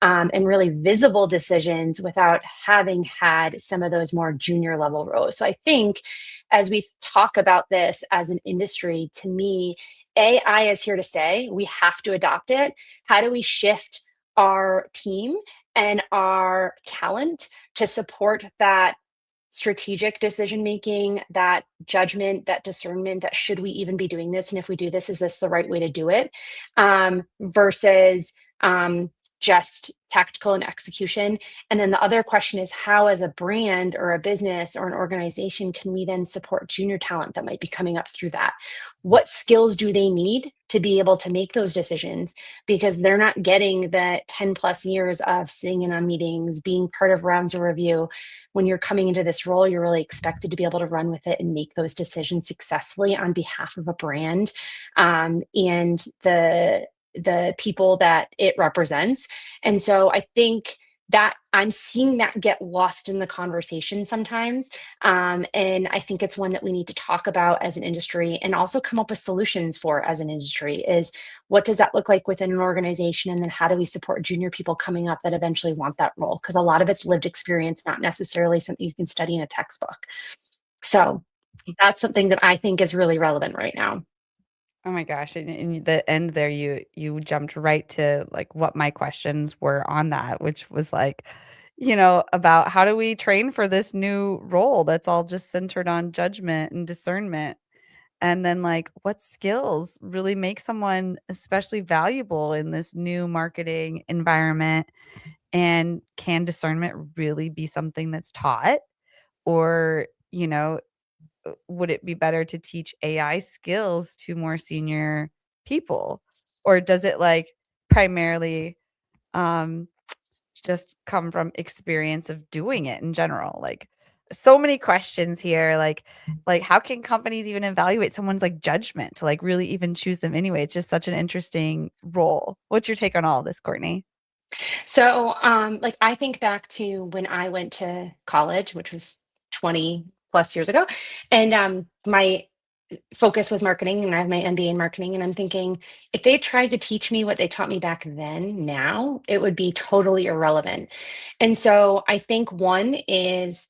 and really visible decisions without having had some of those more junior level roles? So I think as we talk about this as an industry, to me, AI is here to stay. We have to adopt it. How do we shift our team and our talent to support that strategic decision making, that judgment, that discernment, that should we even be doing this? And if we do this, is this the right way to do it? Versus just tactical and execution. And then the other question is, how as a brand or a business or an organization can we then support junior talent that might be coming up through that? What skills do they need to be able to make those decisions? Because they're not getting the 10 plus years of sitting in on meetings, being part of rounds of review. When you're coming into this role, you're really expected to be able to run with it and make those decisions successfully on behalf of a brand and the people that it represents. And so I think that I'm seeing that get lost in the conversation sometimes. And I think it's one that we need to talk about as an industry and also come up with solutions for as an industry. Is what does that look like within an organization? And then how do we support junior people coming up that eventually want that role? Because a lot of it's lived experience, not necessarily something you can study in a textbook. So that's something that I think is really relevant right now. Oh my gosh. In the end there, you jumped right to like what my questions were on that, which was like, about how do we train for this new role that's all just centered on judgment and discernment. And then like what skills really make someone especially valuable in this new marketing environment? And can discernment really be something that's taught? Or, would it be better to teach AI skills to more senior people? Or does it like primarily just come from experience of doing it in general? Like so many questions here. Like how can companies even evaluate someone's like judgment to like really even choose them anyway? It's just such an interesting role. What's your take on all of this, Courtney? So, I think back to when I went to college, which was 20 plus years ago, and my focus was marketing, and I have my MBA in marketing. And I'm thinking, if they tried to teach me what they taught me back then, now it would be totally irrelevant. And so, I think one is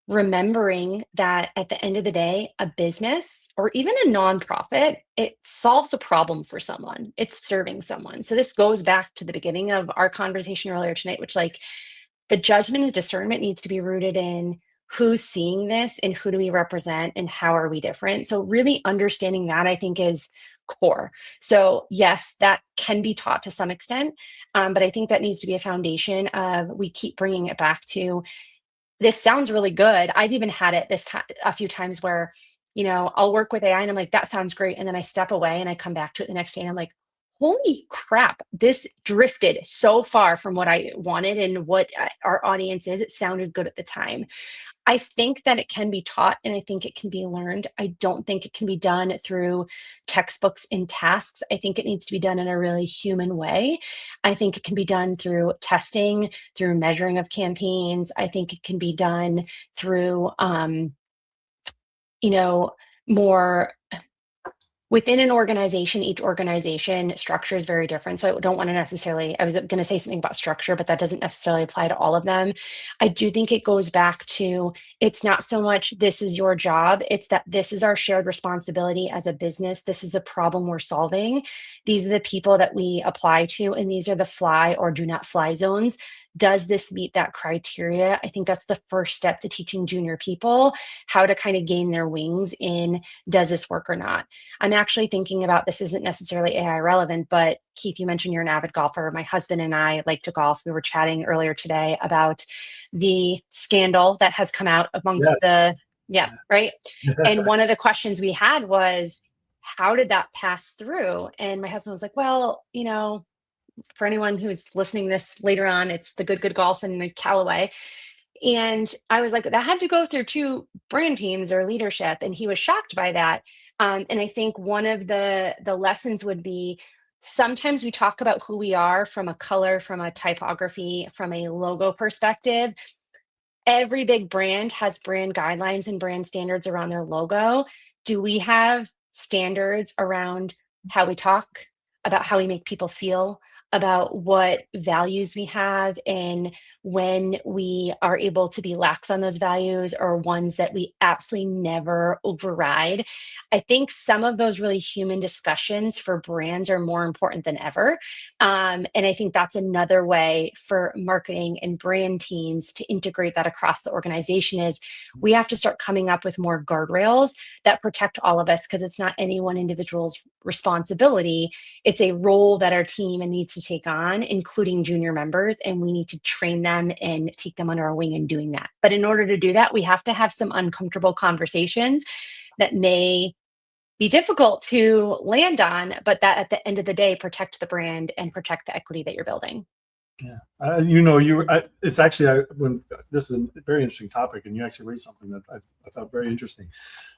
remembering that at the end of the day, a business or even a nonprofit, it solves a problem for someone. It's serving someone. So this goes back to the beginning of our conversation earlier tonight, which like the judgment and discernment needs to be rooted in who's seeing this and who do we represent and how are we different. So really understanding that I think is core. So yes, that can be taught to some extent, but I think that needs to be a foundation of we keep bringing it back to this sounds really good. I've even had it a few times where, I'll work with AI and I'm like, that sounds great. And then I step away and I come back to it the next day and I'm like, holy crap, this drifted so far from what I wanted and what our audience is. It sounded good at the time. I think that it can be taught and I think it can be learned. I don't think it can be done through textbooks and tasks. I think it needs to be done in a really human way. I think it can be done through testing, through measuring of campaigns. I think it can be done through, more within an organization. Each organization structure is very different. So I don't want to necessarily, I was going to say something about structure, but that doesn't necessarily apply to all of them. I do think it goes back to, it's not so much this is your job, it's that this is our shared responsibility as a business. This is the problem we're solving. These are the people that we apply to, and these are the fly or do not fly zones. Does this meet that criteria? I think that's the first step to teaching junior people how to kind of gain their wings in, does this work or not? I'm actually thinking about, this isn't necessarily AI relevant, but Keith, you mentioned you're an avid golfer. My husband and I like to golf. We were chatting earlier today about the scandal that has come out amongst right? And one of the questions we had was, how did that pass through? And my husband was like, well, for anyone who's listening this later on, it's the Good Golf and the Callaway. And I was like, that had to go through 2 brand teams or leadership. And he was shocked by that. And I think one of the lessons would be, sometimes we talk about who we are from a color, from a typography, from a logo perspective. Every big brand has brand guidelines and brand standards around their logo. Do we have standards around how we talk, about how we make people feel, about what values we have, and when we are able to be lax on those values or ones that we absolutely never override? I think some of those really human discussions for brands are more important than ever. And I think that's another way for marketing and brand teams to integrate that across the organization, is we have to start coming up with more guardrails that protect all of us, because it's not any one individual's responsibility. It's a role that our team needs to take on, including junior members, and we need to train them and take them under our wing in doing that. But in order to do that, we have to have some uncomfortable conversations that may be difficult to land on, but that at the end of the day, protect the brand and protect the equity that you're building. Yeah, it's actually, when this is a very interesting topic, and you actually raised something that I thought very interesting,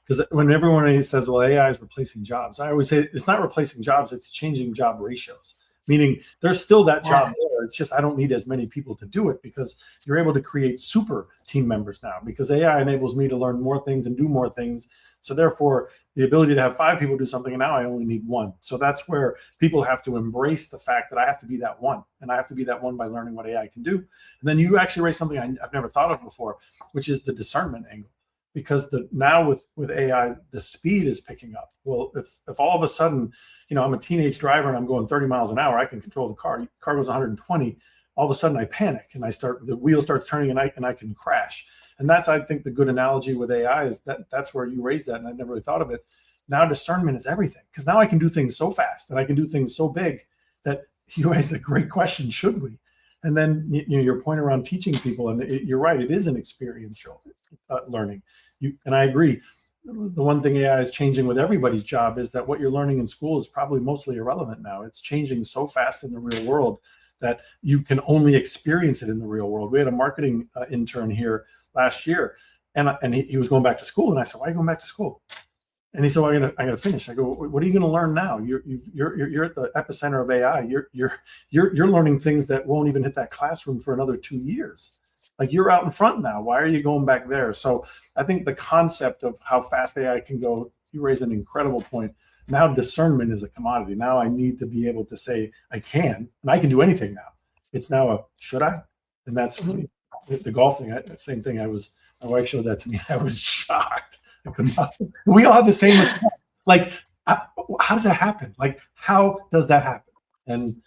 because when everyone says, well, AI is replacing jobs, I always say it's not replacing jobs, it's changing job ratios. Meaning there's still that job there. It's just I don't need as many people to do it, because you're able to create super team members now, because AI enables me to learn more things and do more things. So therefore, the ability to have 5 people do something, and now I only need 1. So that's where people have to embrace the fact that I have to be that one, and I have to be that one by learning what AI can do. And then you actually raised something I've never thought of before, which is the discernment angle. Because now with AI, the speed is picking up. Well, if all of a sudden, I'm a teenage driver and I'm going 30 miles an hour, I can control the car. The car goes 120. All of a sudden I panic and the wheel starts turning and I can crash. And that's, I think, the good analogy with AI is that's where you raised that, and I've never really thought of it. Now discernment is everything, because now I can do things so fast and I can do things so big that you raised a great question, should we? And then your point around teaching people, and you're right, it is an experiential learning. And I agree. The one thing AI is changing with everybody's job is that what you're learning in school is probably mostly irrelevant now. It's changing so fast in the real world that you can only experience it in the real world. We had a marketing intern here last year, and he was going back to school, and I said, "Why are you going back to school?" And he said, "Well, I got to finish." I go, "What are you going to learn now? You're at the epicenter of AI. You're learning things that won't even hit that classroom for another 2 years. Like, you're out in front now. Why are you going back there?" So I think the concept of how fast AI can go, you raise an incredible point. Now discernment is a commodity. Now I need to be able to say I can, and I can do anything now. It's now a should I? And that's the golf thing. Same thing. My wife showed that to me. I was shocked. I could not. We all have the same response. Like, how does that happen? Like, how does that happen? And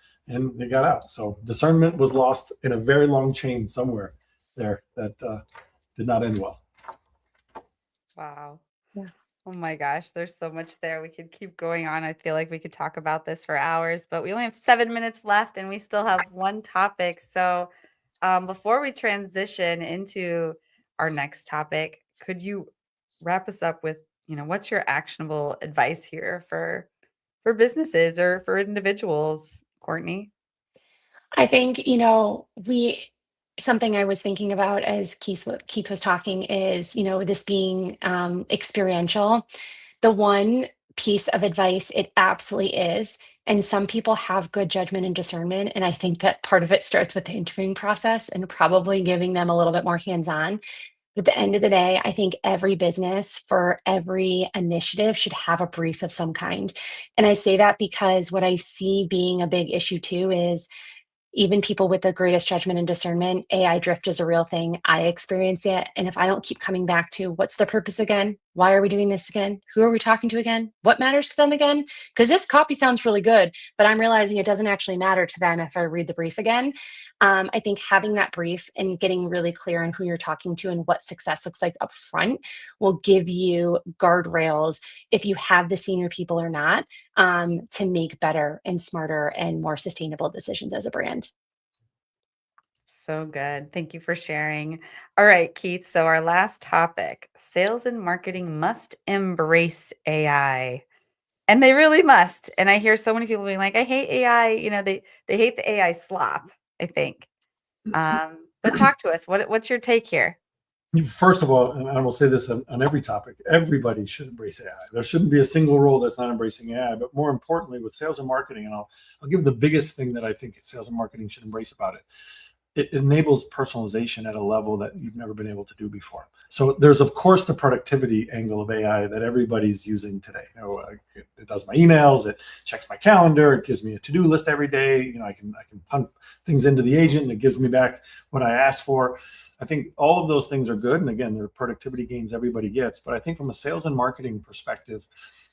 they got out. So discernment was lost in a very long chain somewhere there that did not end well. Wow. Yeah. Oh my gosh, there's so much there. We could keep going on. I feel like we could talk about this for hours, but we only have 7 minutes left and we still have one topic. So before we transition into our next topic, could you wrap us up with, what's your actionable advice here for for businesses or for individuals, Courtney? I think, something I was thinking about as Keith was talking is, this being experiential. The one piece of advice it absolutely is, and some people have good judgment and discernment, and I think that part of it starts with the interviewing process and probably giving them a little bit more hands-on. But at the end of the day, I think every business for every initiative should have a brief of some kind. And I say that because what I see being a big issue too is even people with the greatest judgment and discernment, AI drift is a real thing. I experience it. And if I don't keep coming back to what's the purpose again? Why are we doing this again? Who are we talking to again? What matters to them again? Because this copy sounds really good, but I'm realizing it doesn't actually matter to them if I read the brief again. I think having that brief and getting really clear on who you're talking to and what success looks like up front will give you guardrails if you have the senior people or not, to make better and smarter and more sustainable decisions as a brand. So good. Thank you for sharing. All right, Keith. So, our last topic, sales and marketing must embrace AI. And they really must. And I hear so many people being like, I hate AI. They hate the AI slop, I think. But talk to us. What's your take here? First of all, and I will say this on every topic, everybody should embrace AI. There shouldn't be a single role that's not embracing AI. But more importantly, with sales and marketing, and I'll give the biggest thing that I think sales and marketing should embrace about it. It enables personalization at a level that you've never been able to do before. So there's, of course, the productivity angle of AI that everybody's using today. It does my emails, it checks my calendar, it gives me a to-do list every day. I can pump things into the agent and it gives me back what I asked for. I think all of those things are good. And again, there are productivity gains everybody gets. But I think from a sales and marketing perspective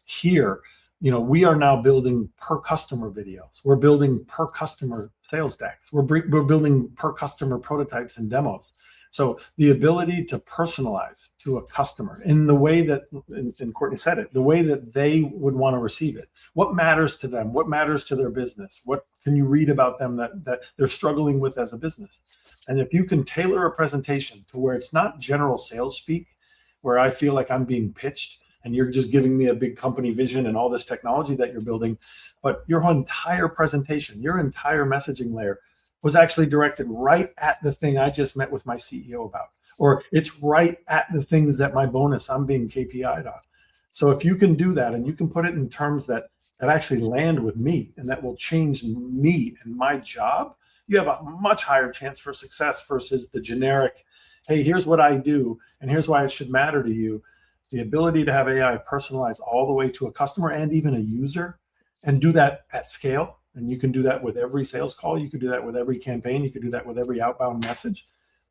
here, we are now building per customer videos. We're building per customer sales decks. We're building per customer prototypes and demos. So the ability to personalize to a customer in the way that, and Courtney said it, the way that they would want to receive it. What matters to them? What matters to their business? What can you read about them that they're struggling with as a business? And if you can tailor a presentation to where it's not general sales speak, where I feel like I'm being pitched, and you're just giving me a big company vision and all this technology that you're building, but your entire presentation, your entire messaging layer was actually directed right at the thing I just met with my CEO about, or it's right at the things that my bonus I'm being KPI'd on. So if you can do that and you can put it in terms that actually land with me and that will change me and my job, you have a much higher chance for success versus the generic, hey, here's what I do and here's why it should matter to you. The ability to have AI personalized all the way to a customer and even a user, and do that at scale. And you can do that with every sales call. You could do that with every campaign. You could do that with every outbound message.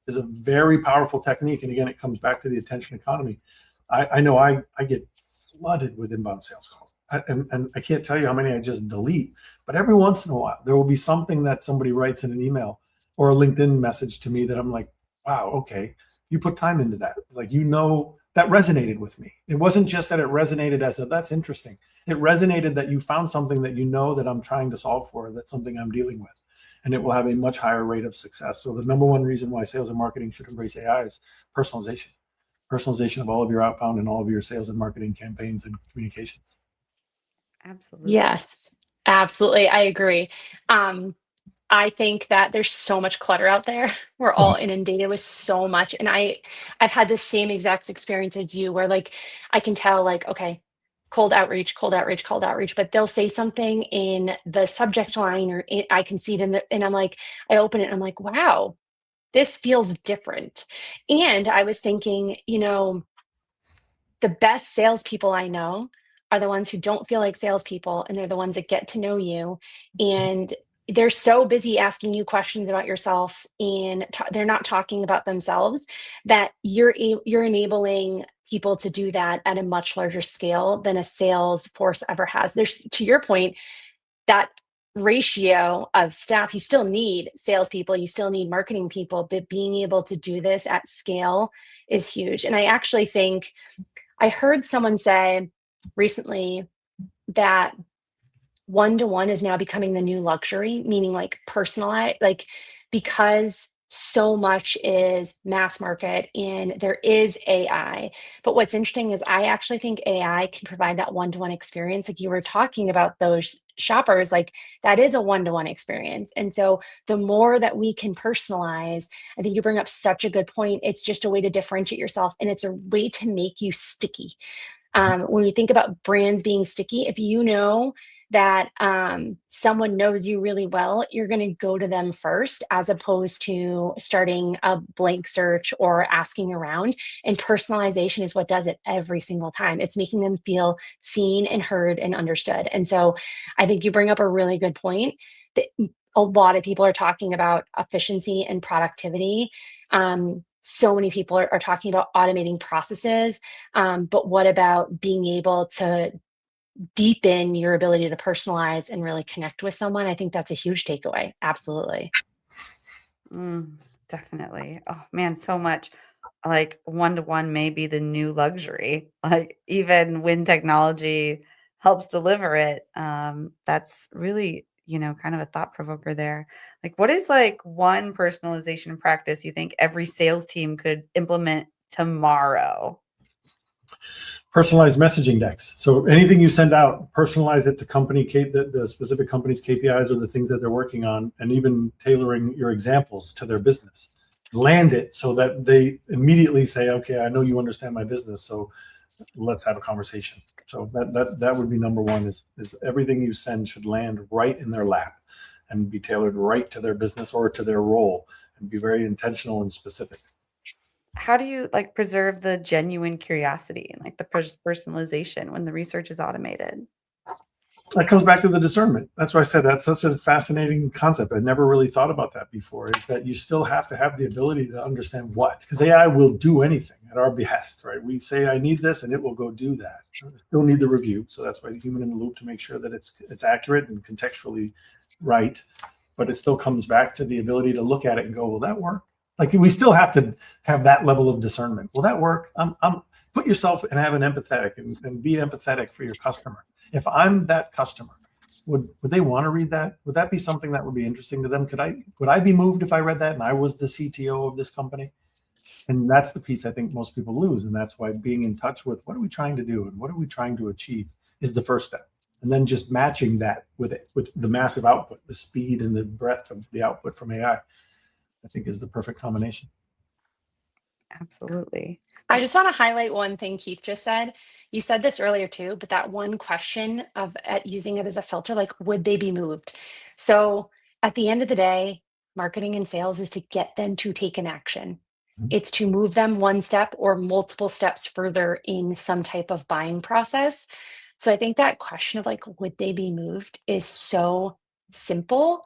Is a very powerful technique. And again, it comes back to the attention economy. I know I get flooded with inbound sales calls. And I can't tell you how many I just delete. But every once in a while, there will be something that somebody writes in an email or a LinkedIn message to me that I'm like, wow, okay, you put time into that. Like, that resonated with me. It wasn't just that it resonated as that's interesting. It resonated that you found something that that I'm trying to solve for, that's something I'm dealing with. And it will have a much higher rate of success. So the number one reason why sales and marketing should embrace AI is personalization. Personalization of all of your outbound and all of your sales and marketing campaigns and communications. Absolutely. Yes, absolutely. I agree. I think that there's so much clutter out there. We're all inundated with so much. And I've had the same exact experience as you where like I can tell like, okay, cold outreach, cold outreach, cold outreach, but they'll say something in the subject line or I can see it and I'm like, I open it and I'm like, wow, this feels different. And I was thinking, the best salespeople I know are the ones who don't feel like salespeople, and they're the ones that get to know you. And they're so busy asking you questions about yourself, and they're not talking about themselves, that you're enabling people to do that at a much larger scale than a sales force ever has. There's, to your point, that ratio of staff, you still need salespeople, you still need marketing people, but being able to do this at scale is huge. And I actually think I heard someone say recently that one-to-one is now becoming the new luxury, meaning like personalized, like because so much is mass market and there is AI. But what's interesting is I actually think AI can provide that one-to-one experience. Like you were talking about those shoppers, like that is a one-to-one experience. And so the more that we can personalize, I think you bring up such a good point. It's just a way to differentiate yourself and it's a way to make you sticky. When we think about brands being sticky, if you know that someone knows you really well, you're going to go to them first as opposed to starting a blank search or asking around. And personalization is what does it every single time. It's making them feel seen and heard and understood. And so I think you bring up a really good point that a lot of people are talking about efficiency and productivity. So many people are talking about automating processes. But what about being able to deepen your ability to personalize and really connect with someone? I think that's a huge takeaway. Absolutely. Definitely. Oh man, so much. Like one-to-one may be the new luxury. Like even when technology helps deliver it, that's really, kind of a thought provoker there. Like what is like one personalization practice you think every sales team could implement tomorrow? Personalized messaging decks. So anything you send out, personalize it to the specific company's KPIs or the things that they're working on, and even tailoring your examples to their business. Land it so that they immediately say, okay, I know you understand my business, so let's have a conversation. So that would be number one, is everything you send should land right in their lap and be tailored right to their business or to their role, and be very intentional and specific. How do you like preserve the genuine curiosity and like the personalization when the research is automated? That comes back to the discernment. That's why I said that's such a fascinating concept. I never really thought about that before, is that you still have to have the ability to understand what, because AI will do anything at our behest, right? We say, I need this, and it will go do that. We still need the review. So that's why the human in the loop, to make sure that it's accurate and contextually right. But it still comes back to the ability to look at it and go, will that work? Like we still have to have that level of discernment. Will that work? Put yourself and have an empathetic and be empathetic for your customer. If I'm that customer, would they want to read that? Would that be something that would be interesting to them? Would I be moved if I read that and I was the CTO of this company? And that's the piece I think most people lose. And that's why being in touch with what are we trying to do and what are we trying to achieve is the first step. And then just matching that with the massive output, the speed and the breadth of the output from AI, I think is the perfect combination. Absolutely. I just want to highlight one thing Keith just said. You said this earlier too, but that one question of using it as a filter, like, would they be moved? So at the end of the day, marketing and sales is to get them to take an action. It's to move them one step or multiple steps further in some type of buying process. So I think that question of like, would they be moved is so simple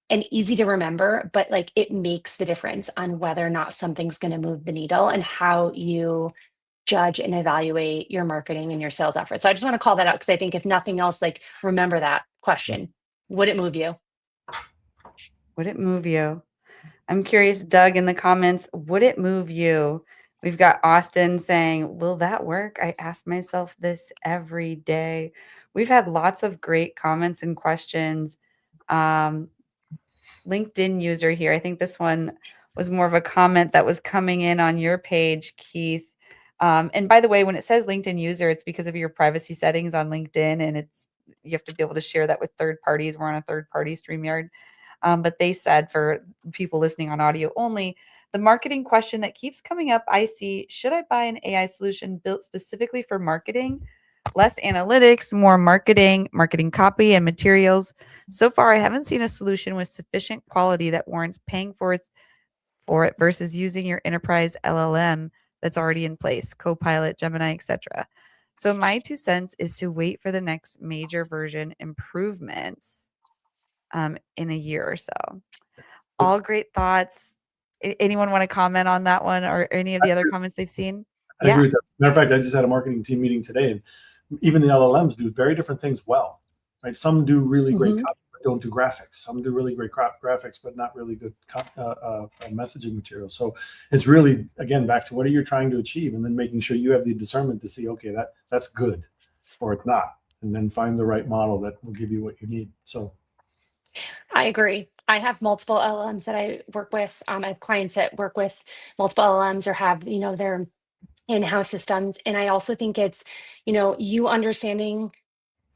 and easy to remember, but like it makes the difference on whether or not something's going to move the needle and how you judge and evaluate your marketing and your sales efforts. So I just want to call that out because I think if nothing else, like remember that question. Would it move you? Would it move you? I'm curious, Doug, in the comments, would it move you? We've got Austin saying, will that work? I ask myself this every day. We've had lots of great comments and questions. LinkedIn user here. I think this one was more of a comment that was coming in on your page, Keith. And by the way, when it says LinkedIn user, it's because of your privacy settings on LinkedIn, and you have to be able to share that with third parties. We're on a third party StreamYard. But they said, for people listening on audio only, the marketing question that keeps coming up, I see, should I buy an AI solution built specifically for marketing? Less analytics, more marketing copy and materials. So far, I haven't seen a solution with sufficient quality that warrants paying for it versus using your enterprise LLM that's already in place, Copilot, Gemini, etc. So my 2 cents is to wait for the next major version improvements in a year or so. All great thoughts. Anyone want to comment on that one or any of the other comments they've seen? I agree with that. Matter of fact, I just had a marketing team meeting today, and even the LLMs do very different things well, right? Some do really great copy, but don't do graphics. Some do really great graphics, but not really good messaging material. So it's really, again, back to what are you trying to achieve, and then making sure you have the discernment to see, okay, that's good, or it's not, and then find the right model that will give you what you need. So I agree. I have multiple LLMs that I work with. I have clients that work with multiple LLMs or have, their in-house systems. And I also think it's, you understanding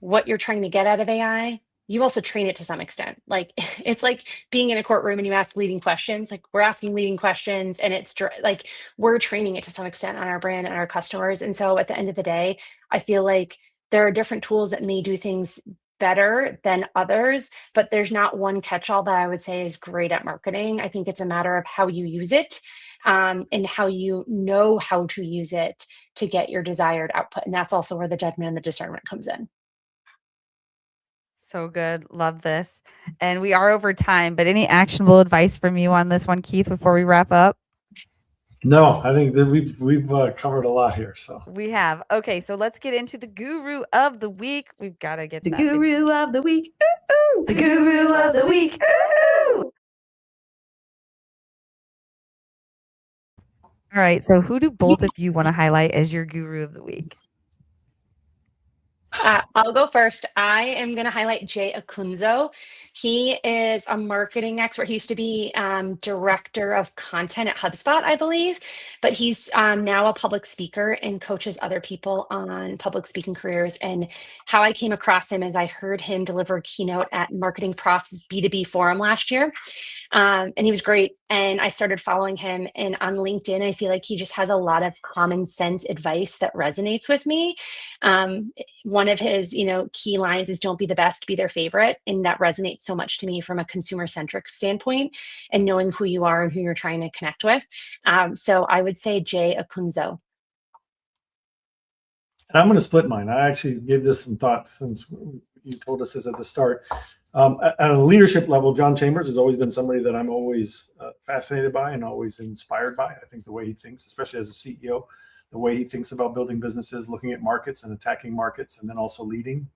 what you're trying to get out of AI, you also train it to some extent. Like it's like being in a courtroom and you ask leading questions. Like we're asking leading questions, and it's like we're training it to some extent on our brand and our customers. And so at the end of the day, I feel like there are different tools that may do things better than others, but there's not one catch-all that I would say is great at marketing. I think it's a matter of how you use it, and how you know how to use it to get your desired output. And that's also where the judgment and the discernment comes in. So good. Love this. And we are over time, but any actionable advice from you on this one, Keith, before we wrap up? No, I think that we've covered a lot here. So We have. Okay, so let's get into the guru of the week. We've got to get The that guru of the week. Ooh, ooh. The guru of the week. Ooh, ooh. All right, so who do both of you want to highlight as your guru of the week? I'll go first. I am going to highlight Jay Akunzo. He is a marketing expert. He used to be director of content at HubSpot, I believe, but he's now a public speaker and coaches other people on public speaking careers. And how I came across him is I heard him deliver a keynote at Marketing Prof's B2B forum last year. And he was great. And I started following him. And on LinkedIn, I feel like he just has a lot of common sense advice that resonates with me. One of his, key lines is don't be the best, be their favorite. And that resonates so much to me from a consumer centric standpoint and knowing who you are and who you're trying to connect with. So I would say Jay Akunzo. And I'm going to split mine. I actually gave this some thought since you told us this at the start. At a leadership level, John Chambers has always been somebody that I'm always fascinated by and always inspired by. I think the way he thinks, especially as a CEO, the way he thinks about building businesses, looking at markets and attacking markets, and then also leading.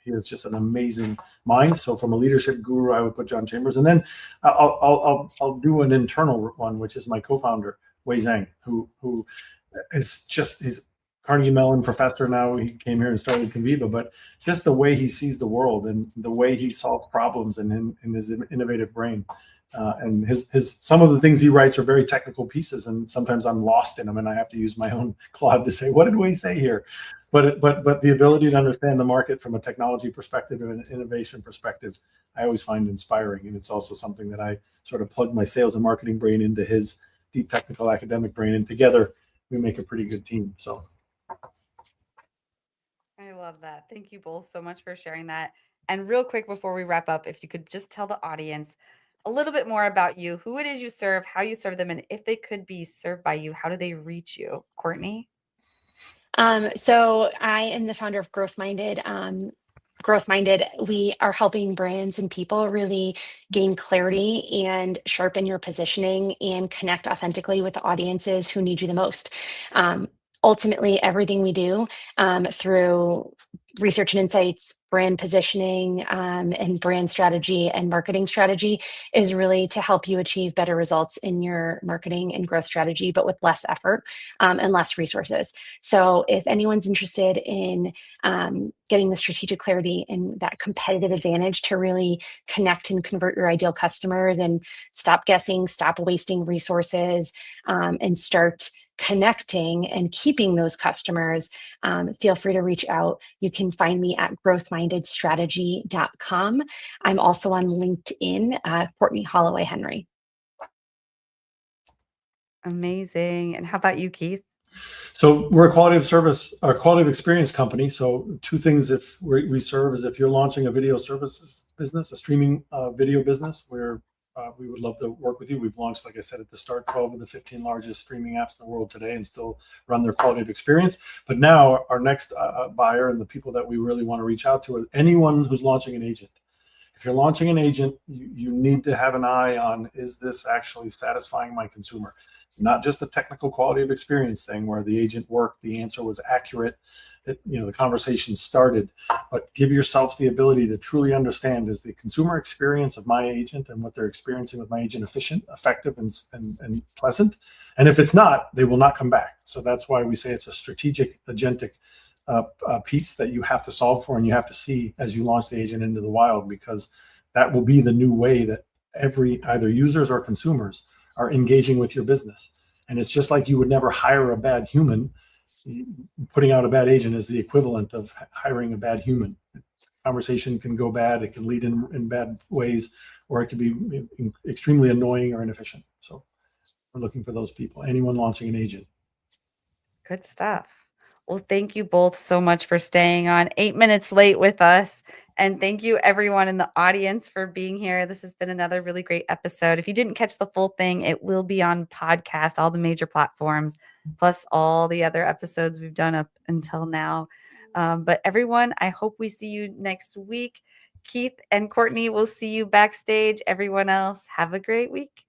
He has just an amazing mind. So from a leadership guru, I would put John Chambers. And then I'll do an internal one, which is my co-founder, Wei Zhang, who is just, he's Carnegie Mellon professor now. He came here and started Conviva, but just the way he sees the world and the way he solves problems and in his innovative brain. And his some of the things he writes are very technical pieces, and sometimes I'm lost in them, and I have to use my own Claude to say, what did we say here? But the ability to understand the market from a technology perspective and an innovation perspective, I always find inspiring. And it's also something that I sort of plug my sales and marketing brain into his deep technical academic brain, and together we make a pretty good team. So I love that. Thank you both so much for sharing that. And real quick before we wrap up, if you could just tell the audience a little bit more about you, who it is you serve, how you serve them, and if they could be served by you, how do they reach you? Courtney? So I am the founder of GrowthMinded. GrowthMinded, we are helping brands and people really gain clarity and sharpen your positioning and connect authentically with the audiences who need you the most. Ultimately, everything we do through research and insights, brand positioning, and brand strategy and marketing strategy is really to help you achieve better results in your marketing and growth strategy, but with less effort and less resources. So if anyone's interested in getting the strategic clarity and that competitive advantage to really connect and convert your ideal customers and stop guessing, stop wasting resources, and start connecting and keeping those customers, feel free to reach out. You can find me at growthmindedstrategy.com. I'm also on LinkedIn, Courtney Holloway Henry. Amazing. And how about you, Keith? So we're a quality of service, or quality of experience company. So two things if we serve is if you're launching a video services business, a streaming video business, where we would love to work with you. We've launched, like I said at the start, 12 of the 15 largest streaming apps in the world today and still run their quality of experience. But now our next buyer and the people that we really want to reach out to are anyone who's launching an agent. If you're launching an agent, you need to have an eye on, is this actually satisfying my consumer? Not just a technical quality of experience thing where the agent worked, the answer was accurate, the conversation started, but give yourself the ability to truly understand, is the consumer experience of my agent and what they're experiencing with my agent efficient, effective, and pleasant? And if it's not, they will not come back. So that's why we say it's a strategic agentic piece that you have to solve for and you have to see as you launch the agent into the wild, because that will be the new way that either users or consumers are engaging with your business. And it's just like you would never hire a bad human. Putting out a bad agent is the equivalent of hiring a bad human. Conversation can go bad. It can lead in bad ways, or it can be extremely annoying or inefficient. So we're looking for those people. Anyone launching an agent. Good stuff. Well, thank you both so much for staying on 8 minutes late with us. And thank you everyone in the audience for being here. This has been another really great episode. If you didn't catch the full thing, it will be on podcast, all the major platforms, plus all the other episodes we've done up until now. But everyone, I hope we see you next week. Keith and Courtney, we'll see you backstage. Everyone else, have a great week.